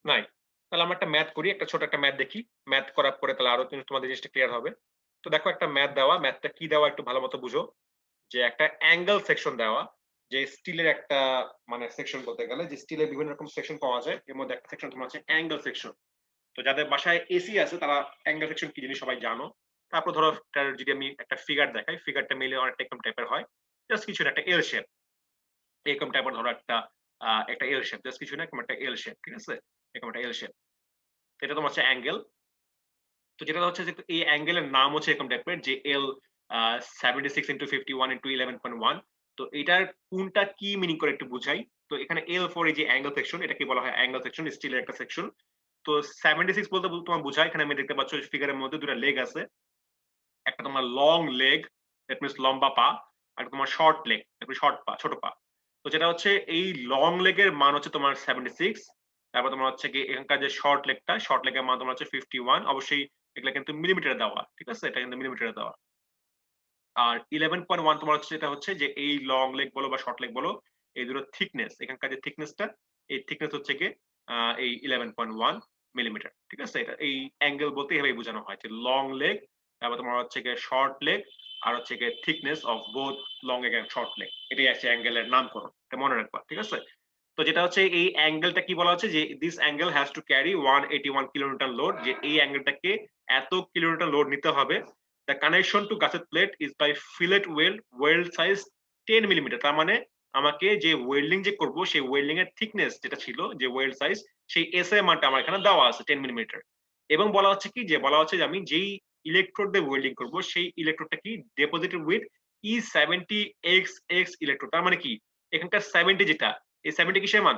[SPEAKER 1] নাই? তাহলে আমরা একটা ম্যাথ করি, একটা ছোট একটা ম্যাথ দেখি। ম্যাথ করার পরে তাহলে আরো কিন্তু তোমাদের জিনিসটা ক্লিয়ার হবে। তো দেখো একটা ম্যাথ দেওয়া, ম্যাথটা কি দেওয়া একটু ভালো মতো বুঝো। যে একটা অ্যাঙ্গেল সেকশন দেওয়া, যে স্টিলের একটা মানে সেকশন বলতে গেলে যে স্টিলের বিভিন্ন রকম সেকশন পাওয়া যায়, এর মধ্যে একটা সেকশন তোমার হচ্ছে অ্যাঙ্গেল সেকশন। তো যাদের বাসায় এসি আছে তারা অ্যাঙ্গেল সেকশন কি জিনিস সবাই জানো। তারপর ধরো যদি আমি একটা ফিগার দেখাই, ফিগারটা মিলে অনেকটা এরকম টাইপের হয়, জাস্ট কিছু না একটা এল শেপ, এরকম টাইপের ধরো একটা এল শেপ, জাস্ট কিছু না এরকম একটা এল শেপ, ঠিক আছে, এরকম একটা এল শেপ, এটা তোমার হচ্ছে অ্যাঙ্গেল। তো যেটা হচ্ছে যে এই অ্যাঙ্গেলের নাম হচ্ছে এরকম টাইপের যে L 76 into 51 into 11.1। তো এটার কোনটা কি মিনিং করে একটু বুঝাই। তো এখানে L4 এই যে অ্যাঙ্গেল সেকশন, এটাকে বলা হয় অ্যাঙ্গেল সেকশন, স্টিলের একটা সেকশন। তো 76 বলতে তোমার বোঝায়, এখানে আমি দেখতে পাচ্ছ ফিগারের মধ্যে দুটো লেগ আছে, একটা তোমার লং লেগ, দ্যাট মিন্স লম্বা পা, আর তোমার শর্ট লেগ, শর্ট পা, ছোট পা। তো যেটা হচ্ছে এই লং লেগের মান হচ্ছে তোমার 76, তারপর তোমার হচ্ছে কি এখানকার যে শর্ট লেগের মান তোমার হচ্ছে 51। অবশ্যই এগুলা কিন্তু মিলিমিটারে দেওয়া, ঠিক আছে, এটা কিন্তু মিলিমিটারে দেওয়া। আর 11.1 তোমার হচ্ছে এটা হচ্ছে যে এই লং লেগ বলো বা শর্ট লেগ বলো, এই দুটো থিকনেস, এখানকার যে থিকনেসটা, এই থিকনেস হচ্ছে কি এই 11.1 মিলিমিটার, ঠিক আছে। এটা এই অ্যাঙ্গেল বলতে এভাবেই বোঝানো হয় যে লং লেগ, তারপর তোমার হচ্ছে গিয়ে শর্ট লেগ, আর হচ্ছে গিয়ে thickness of both long leg and short leg, এটাই আছে অ্যাঙ্গেলের নামকরণ, এটা মনে রাখবা, ঠিক আছে। তো যেটা হচ্ছে এই অ্যাঙ্গেলটা কি বলা হচ্ছে যে this angle has to carry 181 kilonewton load, যে এই অ্যাঙ্গেলটাকে এত কিলোনিউটন লোড নিতে হবে। The connection to gusset plate is by fillet weld size 10 millimetre. তার মানে আমাকে যে ওয়েল্ডিং যে করব সেই ওয়েল্ডিং এর থিকনেস যেটা ছিল যে ওয়েল্ড সাইজ, সেই এসআই মানটা আমার এখানে দেওয়া আছে 10 মিলিমিটার। এবং বলা হচ্ছে কি যে বলা হচ্ছে যে আমি যেই ইলেকট্রোড দিয়ে ওয়েল্ডিং করব সেই ইলেকট্রোডটা কি ডিপোজিটেড উইথ E70XX ইলেকট্রোড। তার মানে কি এখানকার 70 যেটা, এই 70 কিসের মান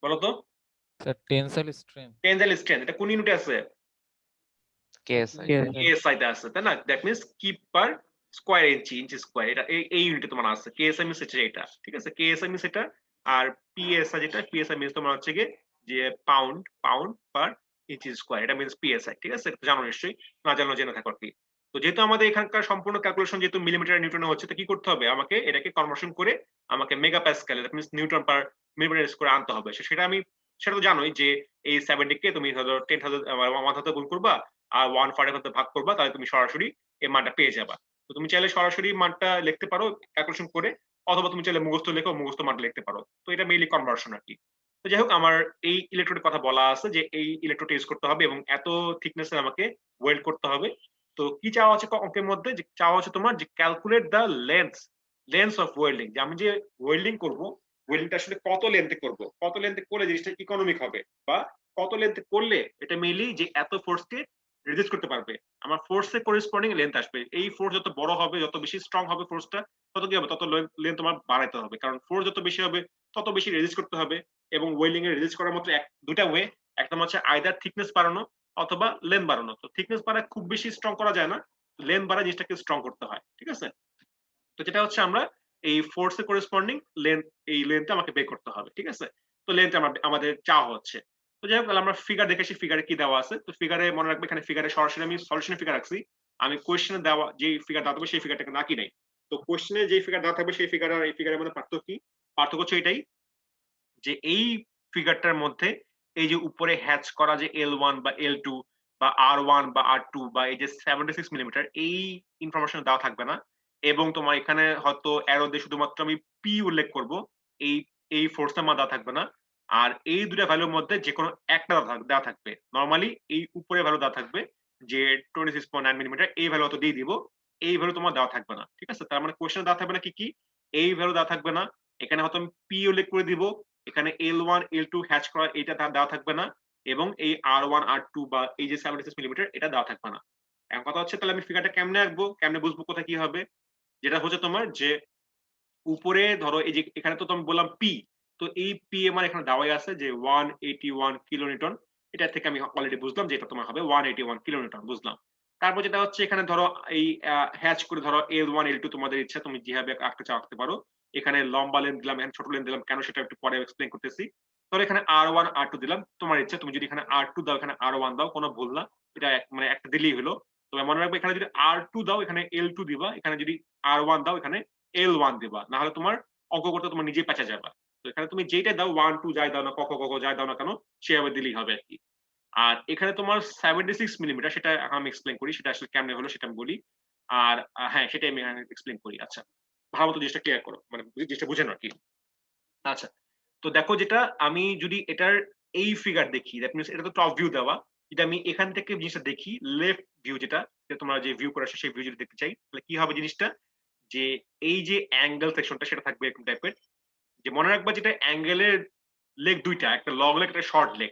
[SPEAKER 1] বলো তো?
[SPEAKER 5] Sir tensile strength.
[SPEAKER 1] Tensile strength. এটা কোন ইউনিটে আছে?
[SPEAKER 3] KSI
[SPEAKER 1] KSI তে আছে, তাই না? দ্যাট মিন্স কি পার স্কয়ার ইঞ্চি স্কয়ার, এটা এই ইউনিটে তোমার আছে। KSI মিন্স এটা, ঠিক আছে, KSI মিন্স এটা। আর PSI যেটা, PSI মিন্স তোমার হচ্ছে গিয়ে যে পাউন্ড পার ইঞ্চি স্কয়ার, এটা মিন্স PSI, ঠিক আছে। এটা জানো নিশ্চয়ই, না জানো জেনে থাকো আর কি। তো যেহেতু আমাদের এখানকার সম্পূর্ণ ক্যালকুলেশন যেহেতু মিলিমিটার নিউটনে হচ্ছে, তো কি করতে হবে, আমাকে এটাকে কনভার্সন করে আমাকে mega Pascal, that means newton per millimetre square আনতে হবে। সেটা তো জানোই যে এই 70 কে তুমি ধরো 10,000 1000 গুণ করবা আর 145 ভাগ করবা, তাহলে তুমি সরাসরি এই মানটা পেয়ে যাবা। তো তুমি চাইলে সরাসরি মানটা লিখতে পারো ক্যালকুলেশন করে, অথবা তুমি চাইলে মুখস্থ লেখো, মুখস্থ মানটা লিখতে পারো। তো এটা মেইনলি কনভার্সন আর কি। তো যাই হোক, আমার এই ইলেকট্রোডের কথা বলা আছে যে এই ইলেকট্রোড ইউজ করতে হবে এবং এত থিকনেসে আমাকে ওয়েল্ড করতে হবে। তো কি চাওয়া হচ্ছে অঙ্কের মধ্যে, যে চাওয়া হচ্ছে তোমার যে calculate the length of welding, যে আমি যে ওয়েল্ডিং করব, ওয়েল্ডিংটা আসলে কত লেন্থে করব, কত লেন্থে করলে জিনিসটা ইকোনমিক হবে, বা কত লেন্থে করলে এটা মেইনলি যে এত ফোর্সকে রেজিস্ট করতে পারবে, আমার ফোর্সের করেসপন্ডিং লেন্থ আসবে। এই ফোর্স যত বড় হবে, যত বেশি স্ট্রং হবে ফোর্সটা, তত কি হবে, তত লেন্থ তোমার বাড়াইতে হবে, কারণ ফোর্স যত বেশি হবে তত বেশি রেজিস্ট করতে হবে। এবং ওয়েল্ডিং এর রেজিস্ট করার মতো দুটা ওয়ে, একটা হচ্ছে আইদার থিকনেস বাড়ানো অথবা লেন্থ বাড়ানো। তো থিকনেস বাড়ায় খুব বেশি স্ট্রং করা যায় না, লেন্থ বাড়ায় জিনিসটাকে স্ট্রং করতে হয়, ঠিক আছে। তো যেটা হচ্ছে আমরা এই ফোর্সের করেসপন্ডিং এই লেন্থটা আমাকে বের করতে হবে, ঠিক আছে। তো লেন্থ আমাদের চাওয়া হচ্ছে। তো যাই হোক, তাহলে আমরা ফিগার দেখে সেই ফিগারে কি দেওয়া আছে। তো ফিগারে মনে রাখবে, এখানে ফিগারে সরাসরি আমি সলিউশনের ফিগার রাখছি, আমি কোয়েশ্চেনে দেওয়া যে ফিগার দেওয়া থাকবে সেই ফিগারটাকে নাকি নাই। তো কোয়েশ্চেনে যে ফিগার দেওয়া থাকবে সেই ফিগার আর এই ফিগারের মধ্যে পার্থক্য হচ্ছে এটাই, যে এই ফিগারটার মধ্যে এই যে উপরে হ্যাচ করা যে L1 বা L2 বা R1 বা R2 বা এই যে 76 মিলিমিটার, এই ইনফরমেশন দেওয়া থাকবে না। এবং তোমার এখানে হয়তো অ্যারো দিয়ে শুধুমাত্র আমি পি উল্লেখ করব, এই এই ফোর্সটা মা দেওয়া থাকবে না। আর এই দুটো ভ্যালুর মধ্যে যে কোনো একটা দেওয়া থাকবে। নরমালি এই উপরে ভ্যালু দেওয়া থাকবে যে 26.9 মিলিমিটার, এই ভ্যালু তো দিয়ে দিব, এই ভ্যালু তোমার দেওয়া থাকবে না, ঠিক আছে। তার মানে কোশ্চেনে দেওয়া থাকবে না কি কি, এই ভ্যালু দেওয়া থাকবে না, এখানে হয়তো আমি পি উল্লেখ করে দিব, এখানে L1 L2 হ্যাচ করা এটা দেওয়া থাকবে না, এবং এই R1 R2 বা এই যে 76 মিলিমিটার এটা দেওয়া থাকবে না। এখন কথা হচ্ছে তাহলে আমি ফিগারটা কেমনে আঁকবো, কেমনে বুঝবো কোথায় কি হবে। যেটা হচ্ছে তোমার যে উপরে ধরো এই যে এখানে তো আমি বললাম পি, তো এই পি এর মানে এখানে দেওয়াই আছে যে 181 কিলোনিউটন। এটা থেকে আমি অলরেডি বুঝলাম যে এটা তোমার হবে 181 কিলোনিউটন, বুঝলাম। তারপর যেটা হচ্ছে এখানে ধরো এই হ্যাচ করে ধরো L1 L2 তোমাদের ইচ্ছা, তুমি যেভাবে আঁকতে চাও আঁকতে পারো। এখানে লম্বা লেন্থ দিলাম, এখানে ছোট লেন্থ দিলাম, কেন সেটা একটু পরে এক্সপ্লেইন করতেছি। ধরো এখানে R1 R2 দিলাম, তোমার ইচ্ছা, তুমি যদি এখানে R2 দাও এখানে R1 দাও, কোনো ভুল না, এটা মানে একটা দিলেই হলো। তবে মনে রাখবে এখানে যদি R2 দাও এখানে L2 দিবা, এখানে যদি R1 দাও এখানে L1 দিবা, না হলে তোমার অঙ্ক করতে তোমার নিজেই পেঁচা যাবে। তো এখানে তুমি যেটা দাও 1 2 যাই দাও না, ক যাই দাও না কেন, সেভাবে দিলেই হবে আর কি। আর এখানে তোমার 76 মিলিমিটার, সেটা আমি এক্সপ্লেইন করি, সেটা আসলে কেমনে হলো সেটা আমি বলি। আর হ্যাঁ, সেটাই আমি এক্সপ্লেইন করি। আচ্ছা, ভালো মতো জিনিসটা ক্লিয়ার করো, মানে জিনিসটা বুঝে নাও আর কি। আচ্ছা, তো দেখো, যেটা আমি যদি এটার এই ফিগার দেখি, দ্যাট মিন্স এটা তো টপ ভিউ দেওয়া, যদি আমি এখান থেকে জিনিসটা দেখি লেফট ভিউ, যেটা তোমরা যে ভিউ করে আসো সেই ভিউ যদি দেখতে চাই, তাহলে কি হবে জিনিসটা, যে এই যে অ্যাঙ্গেল সেকশনটা সেটা থাকবে এরকম টাইপের। যে মনে রাখবা যেটা অ্যাঙ্গেলের লেগ দুইটা, একটা লং লেগ একটা শর্ট লেগ।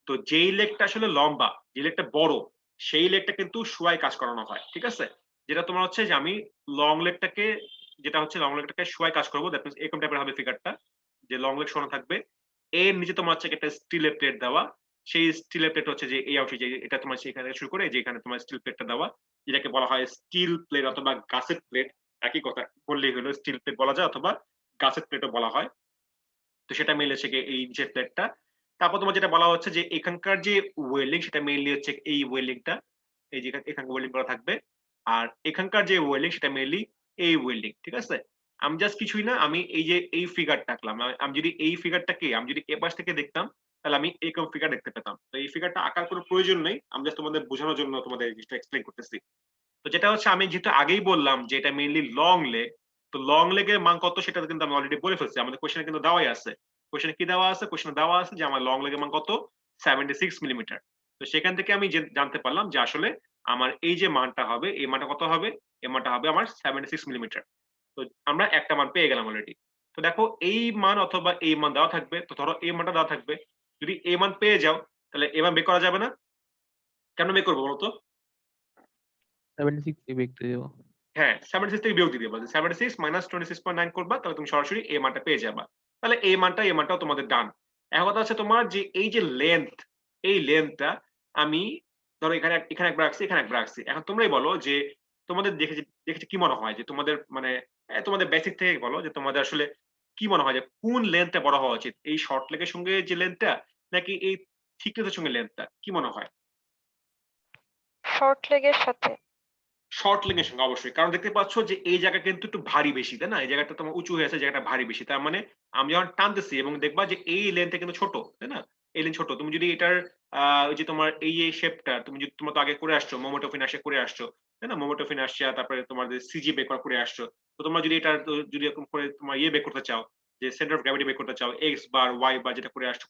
[SPEAKER 1] তো যেই লেগটা আসলে লম্বা, যে লেগটা বড়, সেই লেগটা কিন্তু শোয়ায় কাজ করানো হয়, ঠিক আছে? যেটা তোমার হচ্ছে যে আমি লং লেগটাকে শোয়ায় কাজ করবো, দ্যাট মিনস এরকম টাইপের হবে ফিগারটা, যে লং লেগ শোয়ানো থাকবে, এর নিচে তোমার হচ্ছে একটা স্টিলের প্লেট দেওয়া, সেই স্টিলের প্লেট হচ্ছে যে এই অংশে, যে এটা তোমার সেখানে শুরু করে যে এখানে তোমার স্টিল প্লেটটা দেওয়া, যেটাকে বলা হয় স্টিল প্লেট অথবা গাসেট প্লেট, একই কথা বললেই হলো, স্টিল প্লেট বলা যায় অথবা গাসেট প্লেটও বলা হয়। তো সেটা মেইনলি হচ্ছে গিয়ে এই যে প্লেটটা। তারপর তোমার যেটা বলা হচ্ছে যে এখানকার যে ওয়েল্ডিং সেটা মেইনলি হচ্ছে এই ওয়েল্ডিংটা, এই যে এখানে ওয়েল্ডিং করা থাকবে, আর এখানকার যে ওয়েল্ডিং সেটা মেইনলি এই ওয়েল্ডিং, ঠিক আছে? আমি জাস্ট কিছুই না, আমি এই যে এই ফিগারটা আঁকলাম, আমি যদি এই ফিগারটাকে আমি যদি এপাশ থেকে দেখতাম তাহলে আমি এরকম ফিগার দেখতে পেতাম। তো এই ফিগারটা আঁকার কোনো প্রয়োজন নেই, আমি জাস্ট তোমাদের বোঝানোর জন্য তোমাদের এই জিনিসটা এক্সপ্লেইন করতেছি। তো যেটা হচ্ছে আমি যেহেতু আগেই বললাম যে এটা মেইনলি লং লেগ, তো লং লেগের মান কত সেটা কিন্তু আমি অলরেডি বলে ফেলছি, আমাদের কোশ্চেনে কিন্তু দেওয়াই আছে। কোশ্চেনে কি দেওয়া আছে? কোশ্চেনে দেওয়া আছে যে আমার লং লেগের মান কত, 76 মিলিমিটার। তো সেখান থেকে আমি জানতে পারলাম যে আসলে আমার এই যে মানটা হবে, এই মানটা কত হবে? এই মানটা হবে আমার 76 মিলিমিটার। তো আমরা একটা মান পেয়ে গেলাম অলরেডি। তো দেখো এই মান অথবা এই মান দেওয়া থাকবে, তো ধরো এই মানটা দেওয়া থাকবে, যদি এই মান পেয়ে যাও তাহলে এই মান বের করা যাবে না? কেন বের করবো বলতো?
[SPEAKER 2] 76 দিয়ে দেখতে দেবো।
[SPEAKER 1] হ্যাঁ, 76 থেকে বিয়োগ দিয়ে দিবা। 76 মাইনাস 26.9 করবা, তাহলে তুমি সরাসরি এই মানটা পেয়ে যাবা। তাহলে এই মানটাও তোমাদের ডান। এখন কথা হচ্ছে তোমার যে এই যে লেন্থ, এই লেন্থটা আমি ধরো এখানে একবার রাখছি, এখানে একবার রাখছি। এখন তোমরাই বলো যে তোমাদের দেখেছে কি মনে হয় যে তোমাদের মানে তোমাদের বেসিক থেকে বলো যে তোমাদের আসলে কি মনে হয় যে কোন লেন্থটা বড় হওয়া উচিত? এই শর্ট লেগের সঙ্গে যে লেন্থটা, নাকি এই থিকনেস এর সঙ্গে লেন্থটা? কি মনে হয়?
[SPEAKER 4] শর্ট লেগের সাথে।
[SPEAKER 1] শর্ট লেগ এর সঙ্গে অবশ্যই। কারণ দেখতে পাচ্ছ যে এই জায়গা কিন্তু একটু ভারী বেশি, তাই না? এই জায়গাটা তোমার উঁচু হয়ে আছে, জায়গাটা ভারী বেশি। তার মানে আমি যখন টানতেছি এবং দেখবা যে এই লেন্থটা কিন্তু ছোট, তাই না? এই লেন্থ ছোট। তুমি যদি এটার ওই যে তোমার এই শেপটা তুমি যদি তোমরা তো আগে করে আসছো, মোমোটো ফিনাসে করে আসছো, তাই না? মোমোটো ফিনাসিয়া, তারপরে তোমার যে সিজি বের করে আসছো। তো তোমরা যদি এটা যদি এরকম করে তোমার বের করতে চাও, যে সেন্টার অফ গ্র্যাভিটি বের করতে চাও, এক্স বার, ওয়াই বার যেটা করে আসছো,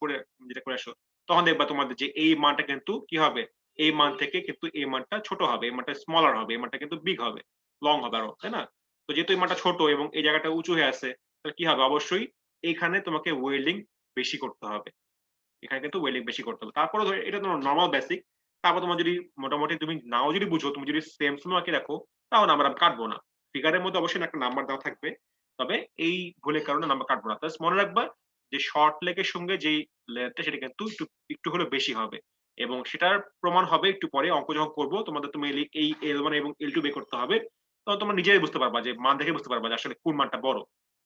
[SPEAKER 1] যেটা করে আসো, তখন দেখবা তোমাদের যে এই মানটা কিন্তু কি হবে? এই মান থেকে কিন্তু এই মানটা ছোট হবে, এই মানটা স্মলার হবে, এই মানটা কিন্তু বিগ হবে, লং হবে আরো, তাই না? তো যেহেতু এই মানটা ছোট এবং এই জায়গাটা উঁচু হয়ে আছে, তাহলে কি হবে? অবশ্যই এখানে তোমাকে ওয়েল্ডিং বেশি করতে হবে, এখানে কিন্তু ওয়েল্ডিং বেশি করতে হবে। তারপরে ধরো এটা তোমার নরমাল বেসিক। তারপর তোমার যদি মোটামুটি তুমি নাও যদি বুঝো, তুমি যদি সেম আঁকে রাখো, তাও নাম্বার আমি কাটবো না। ফিগারের মধ্যে অবশ্যই একটা নাম্বার দেওয়া থাকবে, তবে এই ভুলের কারণে নাম্বার কাটবো না। তাহলে মনে রাখবা যে শর্ট লেগের সঙ্গে যেই লেন্থটা সেটা কিন্তু একটু একটু হলে বেশি হবে, এবং সেটার প্রমাণ হবে একটু পরে অঙ্ক যখন করবো তোমাদের। তুমি এই L1 এবং L2 বের করতে হবে, তখন তোমরা নিজেই বুঝতে পারবা, যে মান দেখে বুঝতে পারবা যে আসলে কোন মানটা বড়।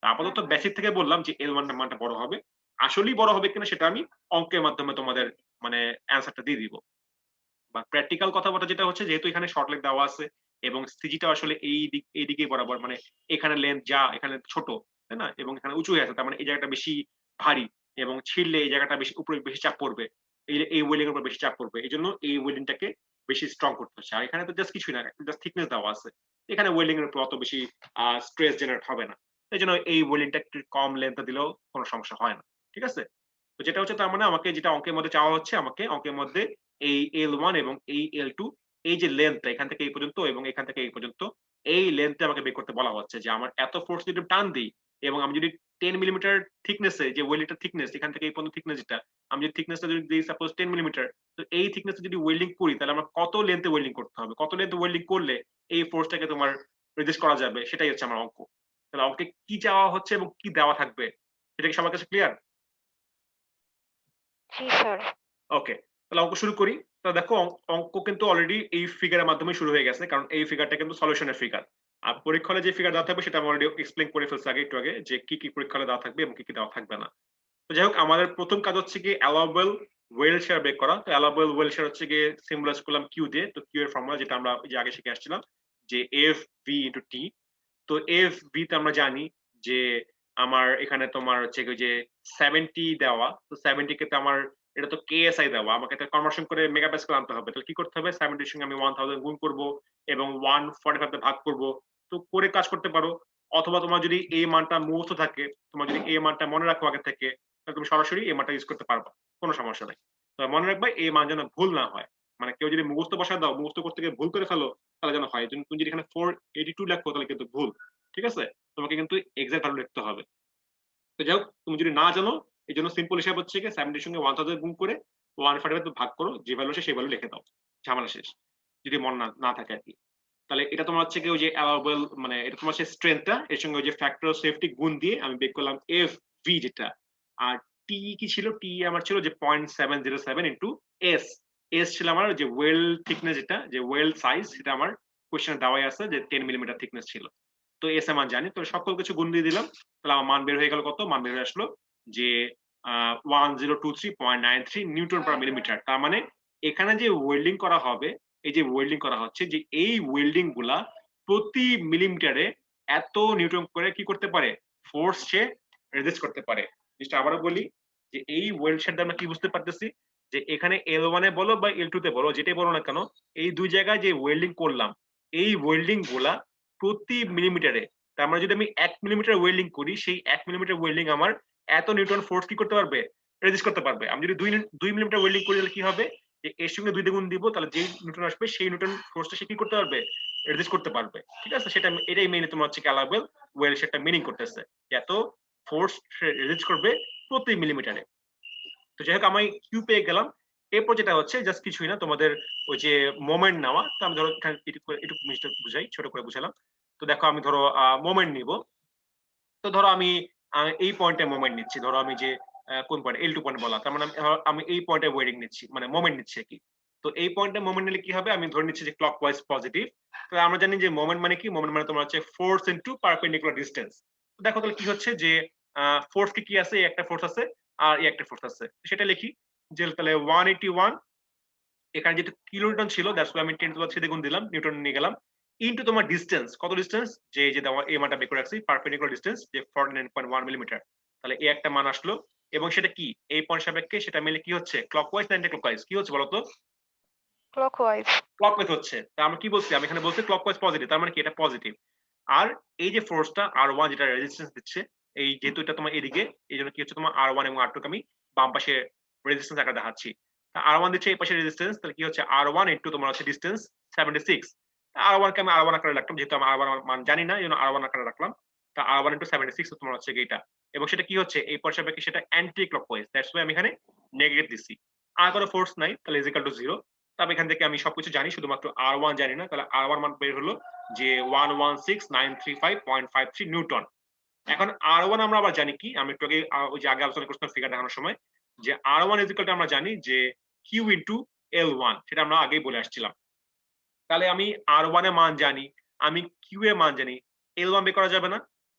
[SPEAKER 1] আপাতত বেসিক থেকে বললাম যে L1 এর মানটা বড় হবে, আসলেই বড় হবে কিনা সেটা আমি অঙ্কের মাধ্যমে তোমাদের মানে অ্যান্সারটা দিয়ে দিব। বা প্র্যাকটিক্যাল কথাবার্তা যেটা হচ্ছে, যেহেতু এখানে শর্ট লেগ দেওয়া আছে এবং সিজিটা আসলে এই দিকেই বরাবর, মানে এখানে লেন্থ যা এখানে ছোট, তাই না? এবং এখানে উঁচু হয়ে আছে, তার মানে এই জায়গাটা বেশি ভারী, এবং ছিঁড়লে এই জায়গাটা বেশি উপরে বেশি চাপ পড়বে, এই ওয়েলিং এর উপর বেশি চাপ পড়বে, এই জন্য এই ওয়েলিংটাকে বেশি স্ট্রং করতে হচ্ছে। আর এখানে তো জাস্ট কিছুই না, জাস্ট থিকনেস দেওয়া আছে, এখানে ওয়েলিং এর উপর অত বেশি স্ট্রেস জেনারেট হবে না। এই জন্য এই ওয়েলিংটা একটু কম লেন্থ দিলেও কোনো সমস্যা হয় না, ঠিক আছে? তো যেটা হচ্ছে, তার মানে আমাকে যেটা অঙ্কের মধ্যে চাওয়া হচ্ছে, আমাকে অঙ্কের মধ্যে এই L1 এবং এই L2, এই যে লেন্থটা এখান থেকে এই পর্যন্ত এবং এখান থেকে এই পর্যন্ত, এই লেন্থটা আমাকে বের করতে বলা হচ্ছে, যে আমার এত ফোর্স যদি টান দিই এবং আমি যদি 10 মিলিমিটার থিকনেসে, যে ওয়েল্ডিংটার থিকনেস এখান থেকে এই পর্যন্ত থিকনেস যেটা, আমি যদি থিকনেসটা যদি দিই সাপোজ 10 মিলিমিটার, তো এই থিকনেসে যদি ওয়েল্ডিং করি তাহলে আমার কত লেন্থে ওয়েল্ডিং করতে হবে, কত লেন্থে ওয়েল্ডিং করলে এই ফোর্সটাকে তোমার রেজিস্ট করা যাবে, সেটাই হচ্ছে আমার অঙ্ক। তাহলে অঙ্কে কি চাওয়া হচ্ছে এবং কি দেওয়া থাকবে সেটা কি সবার কাছে ক্লিয়ার?
[SPEAKER 4] জি স্যার।
[SPEAKER 1] ওকে, তাহলে অঙ্ক শুরু করি। তো দেখো অঙ্ক কিন্তু অলরেডি এই ফিগারের মাধ্যমে শুরু হয়ে গেছে, কারণ এই ফিগারটা কিন্তু সলিউশনের ফিগার। আর পরীক্ষা হলে যে ফিগার দেওয়া থাকবে সেটা আমি অলরেডি এক্সপ্লেইন করে ফেলছি আগে, একটু আগে, যে কি কি পরীক্ষা হলে দেওয়া থাকবে এবং কি কি দেওয়া থাকবে না। তো যাই হোক, আমাদের প্রথম কাজ হচ্ছে কি অ্যালাউয়েবল ওয়েল্ড শেয়ার বের করা। তো অ্যালাউয়েবল ওয়েল্ড শেয়ার হচ্ছে গিয়ে সিম্বলাইজ করলাম কিউ দিয়ে। তো কিউ এর ফর্মুলা যেটা আমরা যে আগে শিখে আসছিলাম, যে এফ ভি ইনটু টি। তো এফ ভি তে আমরা জানি যে আমার এখানে তোমার হচ্ছে যে 70 দেওয়া, তো 70 কে তো আমার এটা তো কেএসআই দেওয়া, আমাকে এটা কনভার্সন করে মেগাপ্যাসকেল আনতে হবে। তাহলে কি করতে হবে? 70 এর সঙ্গে আমি 1000 গুণ করব এবং 145 তে ভাগ করব। তো করে কাজ করতে পারো, অথবা তোমার যদি এই মানটা মুখস্থ থাকে, তোমার যদি এই মানটা মনে রাখো আগে থেকে, তাহলে তুমি সরাসরি এই মানটা ইউজ করতে পারবা, কোনো সমস্যা নাই। তো মনে রাখবা এই মান যেন ভুল না হয়, মানে কেউ যদি মুখস্থ বসায় দাও, মুখস্থ করতে গিয়ে ভুল করে ফেলো, তাহলে যেন হয় তুমি যদি এখানে 482 লেখো তাহলে কিন্তু ভুল, ঠিক আছে? তোমাকে কিন্তু এক্সাক্ট ভ্যালু লিখতে হবে। তো যাই হোক, তুমি যদি না জানো, এই জন্য সিম্পল হিসাব হচ্ছে কি 70 এর সঙ্গে 1000 গুণ করে 145 ভাগ করো, যে ভ্যালু আসে সেই ভ্যালু লিখে দাও, ঝামেলা শেষ। যদি মনে না থাকে আর কি। তাহলে এটা তোমার হচ্ছে কি ওই যে অ্যালাউয়েবল, মানে এটা তোমার হচ্ছে স্ট্রেংথটা, এর সঙ্গে ওই যে ফ্যাক্টর অফ সেফটি গুণ দিয়ে আমি বের করলাম এফ ভি যেটা। আর টি কি ছিল, টি আমার ছিল যে 0.707 ইন্টু এস। এস ছিল আমার যে ওয়েল থিকনেস, যেটা যে ওয়েল সাইজ, সেটা আমার কোশ্চেনে দেওয়াই আছে যে 10 মিলিমিটার থিকনেস ছিল। তো এস এর মান জানি, তো সকল কিছু গুণ দিয়ে দিলাম। তাহলে আমার মান বের হয়ে গেল কত? মান বের হয়ে আসলো যে 1023.93 নিউটন পার মিলিমিটার। তার মানে এখানে যে ওয়েল্ডিং করা হবে, এই যে ওয়েল্ডিং করা হচ্ছে, যে এই ওয়েল্ডিং গুলা প্রতি মিলিমিটারে এত নিউটন করে কি করতে পারে, ফোর্স সে রেজিস্ট করতে পারে। জিনিসটা আবারও বলি যে এই ওয়েল্ড শেড আমরা কি বুঝতে পারতেছি, যে এখানে L1 এ বলো বা L2 তে বলো, যেটাই বলো না কেন, এই দুই জায়গায় যে ওয়েল্ডিং করলাম, এই ওয়েল্ডিং গুলা প্রতি মিলিমিটারে, তার মানে যদি আমি 1 মিলিমিটার ওয়েল্ডিং করি, সেই 1 মিলিমিটার ওয়েল্ডিং আমার এত নিউটন ফোর্স কি করতে পারবে, রেজিস্ট করতে পারবে। আমি যদি 2 মিলিমিটার ওয়েল্ডিং করি তাহলে কি হবে, যে এর সঙ্গে 2 দ্বিগুণ দিব, তাহলে যে নিউটন আসবে সেই নিউটন ফোর্সটা সে কি করতে পারবে, রেজিস্ট করতে পারবে। ঠিক আছে, সেটা এটাই মেইনলি তোমার হচ্ছে অ্যালাউয়েবল ওয়েল সেটা মিনিং করতেছে, এত ফোর্স রেজিস্ট করবে প্রতি মিলিমিটারে। তো যাই হোক আমি কিউ পেয়ে গেলাম। এরপর যেটা হচ্ছে জাস্ট কিছুই না, তোমাদের ওই যে মোমেন্ট নেওয়া। তো আমি ধরো এখানে একটু জিনিসটা বুঝাই, ছোট করে বুঝালাম। তো দেখো আমি ধরো মোমেন্ট নিব। তো ধরো আমি এই পয়েন্টে মোমেন্ট নিচ্ছি, ধরো আমি যে কোন পয়েন্ট L2 পয়েন্ট বলা, তার মানে আমি এই পয়েন্টে ওয়েডিং নিচ্ছি, মানে মোমেন্ট নিচ্ছি কি। তো এই পয়েন্টে মোমেন্ট নিলে কি হবে, আমি ধরে নিচ্ছি যে ক্লকওয়াইজ পজিটিভ। তো আমরা জানি যে মোমেন্ট মানে কি, মোমেন্ট মানে তোমার হচ্ছে ফোর্স ইনটু পারপেন্ডিকুলার ডিসটেন্স। তো দেখো তাহলে কি হচ্ছে যে ফোর্স কি আছে, একটা ফোর্স আছে আর এই একটা ফোর্স আছে, সেটা লিখি যে তাহলে 181, এখানে যেহেতু কিলোনিউটন ছিল দ্যাটস ওয়াই আমি 10⁻³ গুণ দিলাম, নিউটন নিয়ে গেলাম, ইনটু তোমার ডিসটেন্স, কত ডিসটেন্স, যে যে তোমার এই মানটা বের করে রাখছি পারপেন্ডিকুলার ডিসটেন্স যে 49.1 মিলিমিটার। তাহলে এই একটা মান আসলো, এবং সেটা কি এই পয়েন্ট সাপেক্ষে সেটা মিলে কি হচ্ছে, ক্লকওয়াইজ না অ্যান্টি ক্লকওয়াইজ, কি হচ্ছে বলতো,
[SPEAKER 4] ক্লকওয়াইজ।
[SPEAKER 1] ক্লকওয়াইজ হচ্ছে। তা আমরা কি বলছি, আমি এখানে বলছি ক্লকওয়াইজ পজিটিভ, তার মানে কি এটা পজিটিভ। আর এই যে ফোর্সটা R1 যেটা রেজিস্ট্যান্স দিচ্ছে, এই যেহেতু এটা তোমার এদিকে, এই জন্য কি হচ্ছে তোমার R1 এবং R2 কে আমি বাম পাশে রেজিস্ট্যান্স আকারে দেখাচ্ছি। R1 দিচ্ছে এই পাশে রেজিস্ট্যান্স, তাহলে কি হচ্ছে R1 ইনটু তোমার হচ্ছে ডিসটেন্স 76। R1 কে আমি R1 আকারে রাখলাম, যেহেতু আমি R1 মান জানি না, এই জন্য R1 আকারে রাখলাম। তা R1 ইনটু 76 তোমার হচ্ছে এইটা, এবং সেটা কি হচ্ছে এই পয়েন্ট সাপেক্ষে সেটা অ্যান্টি ক্লকওয়াইজ, দ্যাটস ওয়াই আমি এখানে নেগেটিভ দিছি। আর কোনো ফোর্স নাই, তাহলে ইজ ইকুয়াল টু 0। তবে এখান থেকে আমি সবকিছু জানি, শুধুমাত্র R1 জানি না। তাহলে R1 মান বের হলো যে 116935.53 নিউটন। এখন R1 আমরা আবার জানি কি, আমি একটু আগে ওই যে আগে আলোচনা করছিলাম ফিগার দেখানোর সময়, যে R1 ইজ ইকুয়াল টু আমরা জানি যে Q ইনটু L1, সেটা আমরা আগেই বলে আসছিলাম। তাহলে আমি R1 এর মান জানি, আমি Q এর মান জানি, L1 বের করা যাবে না?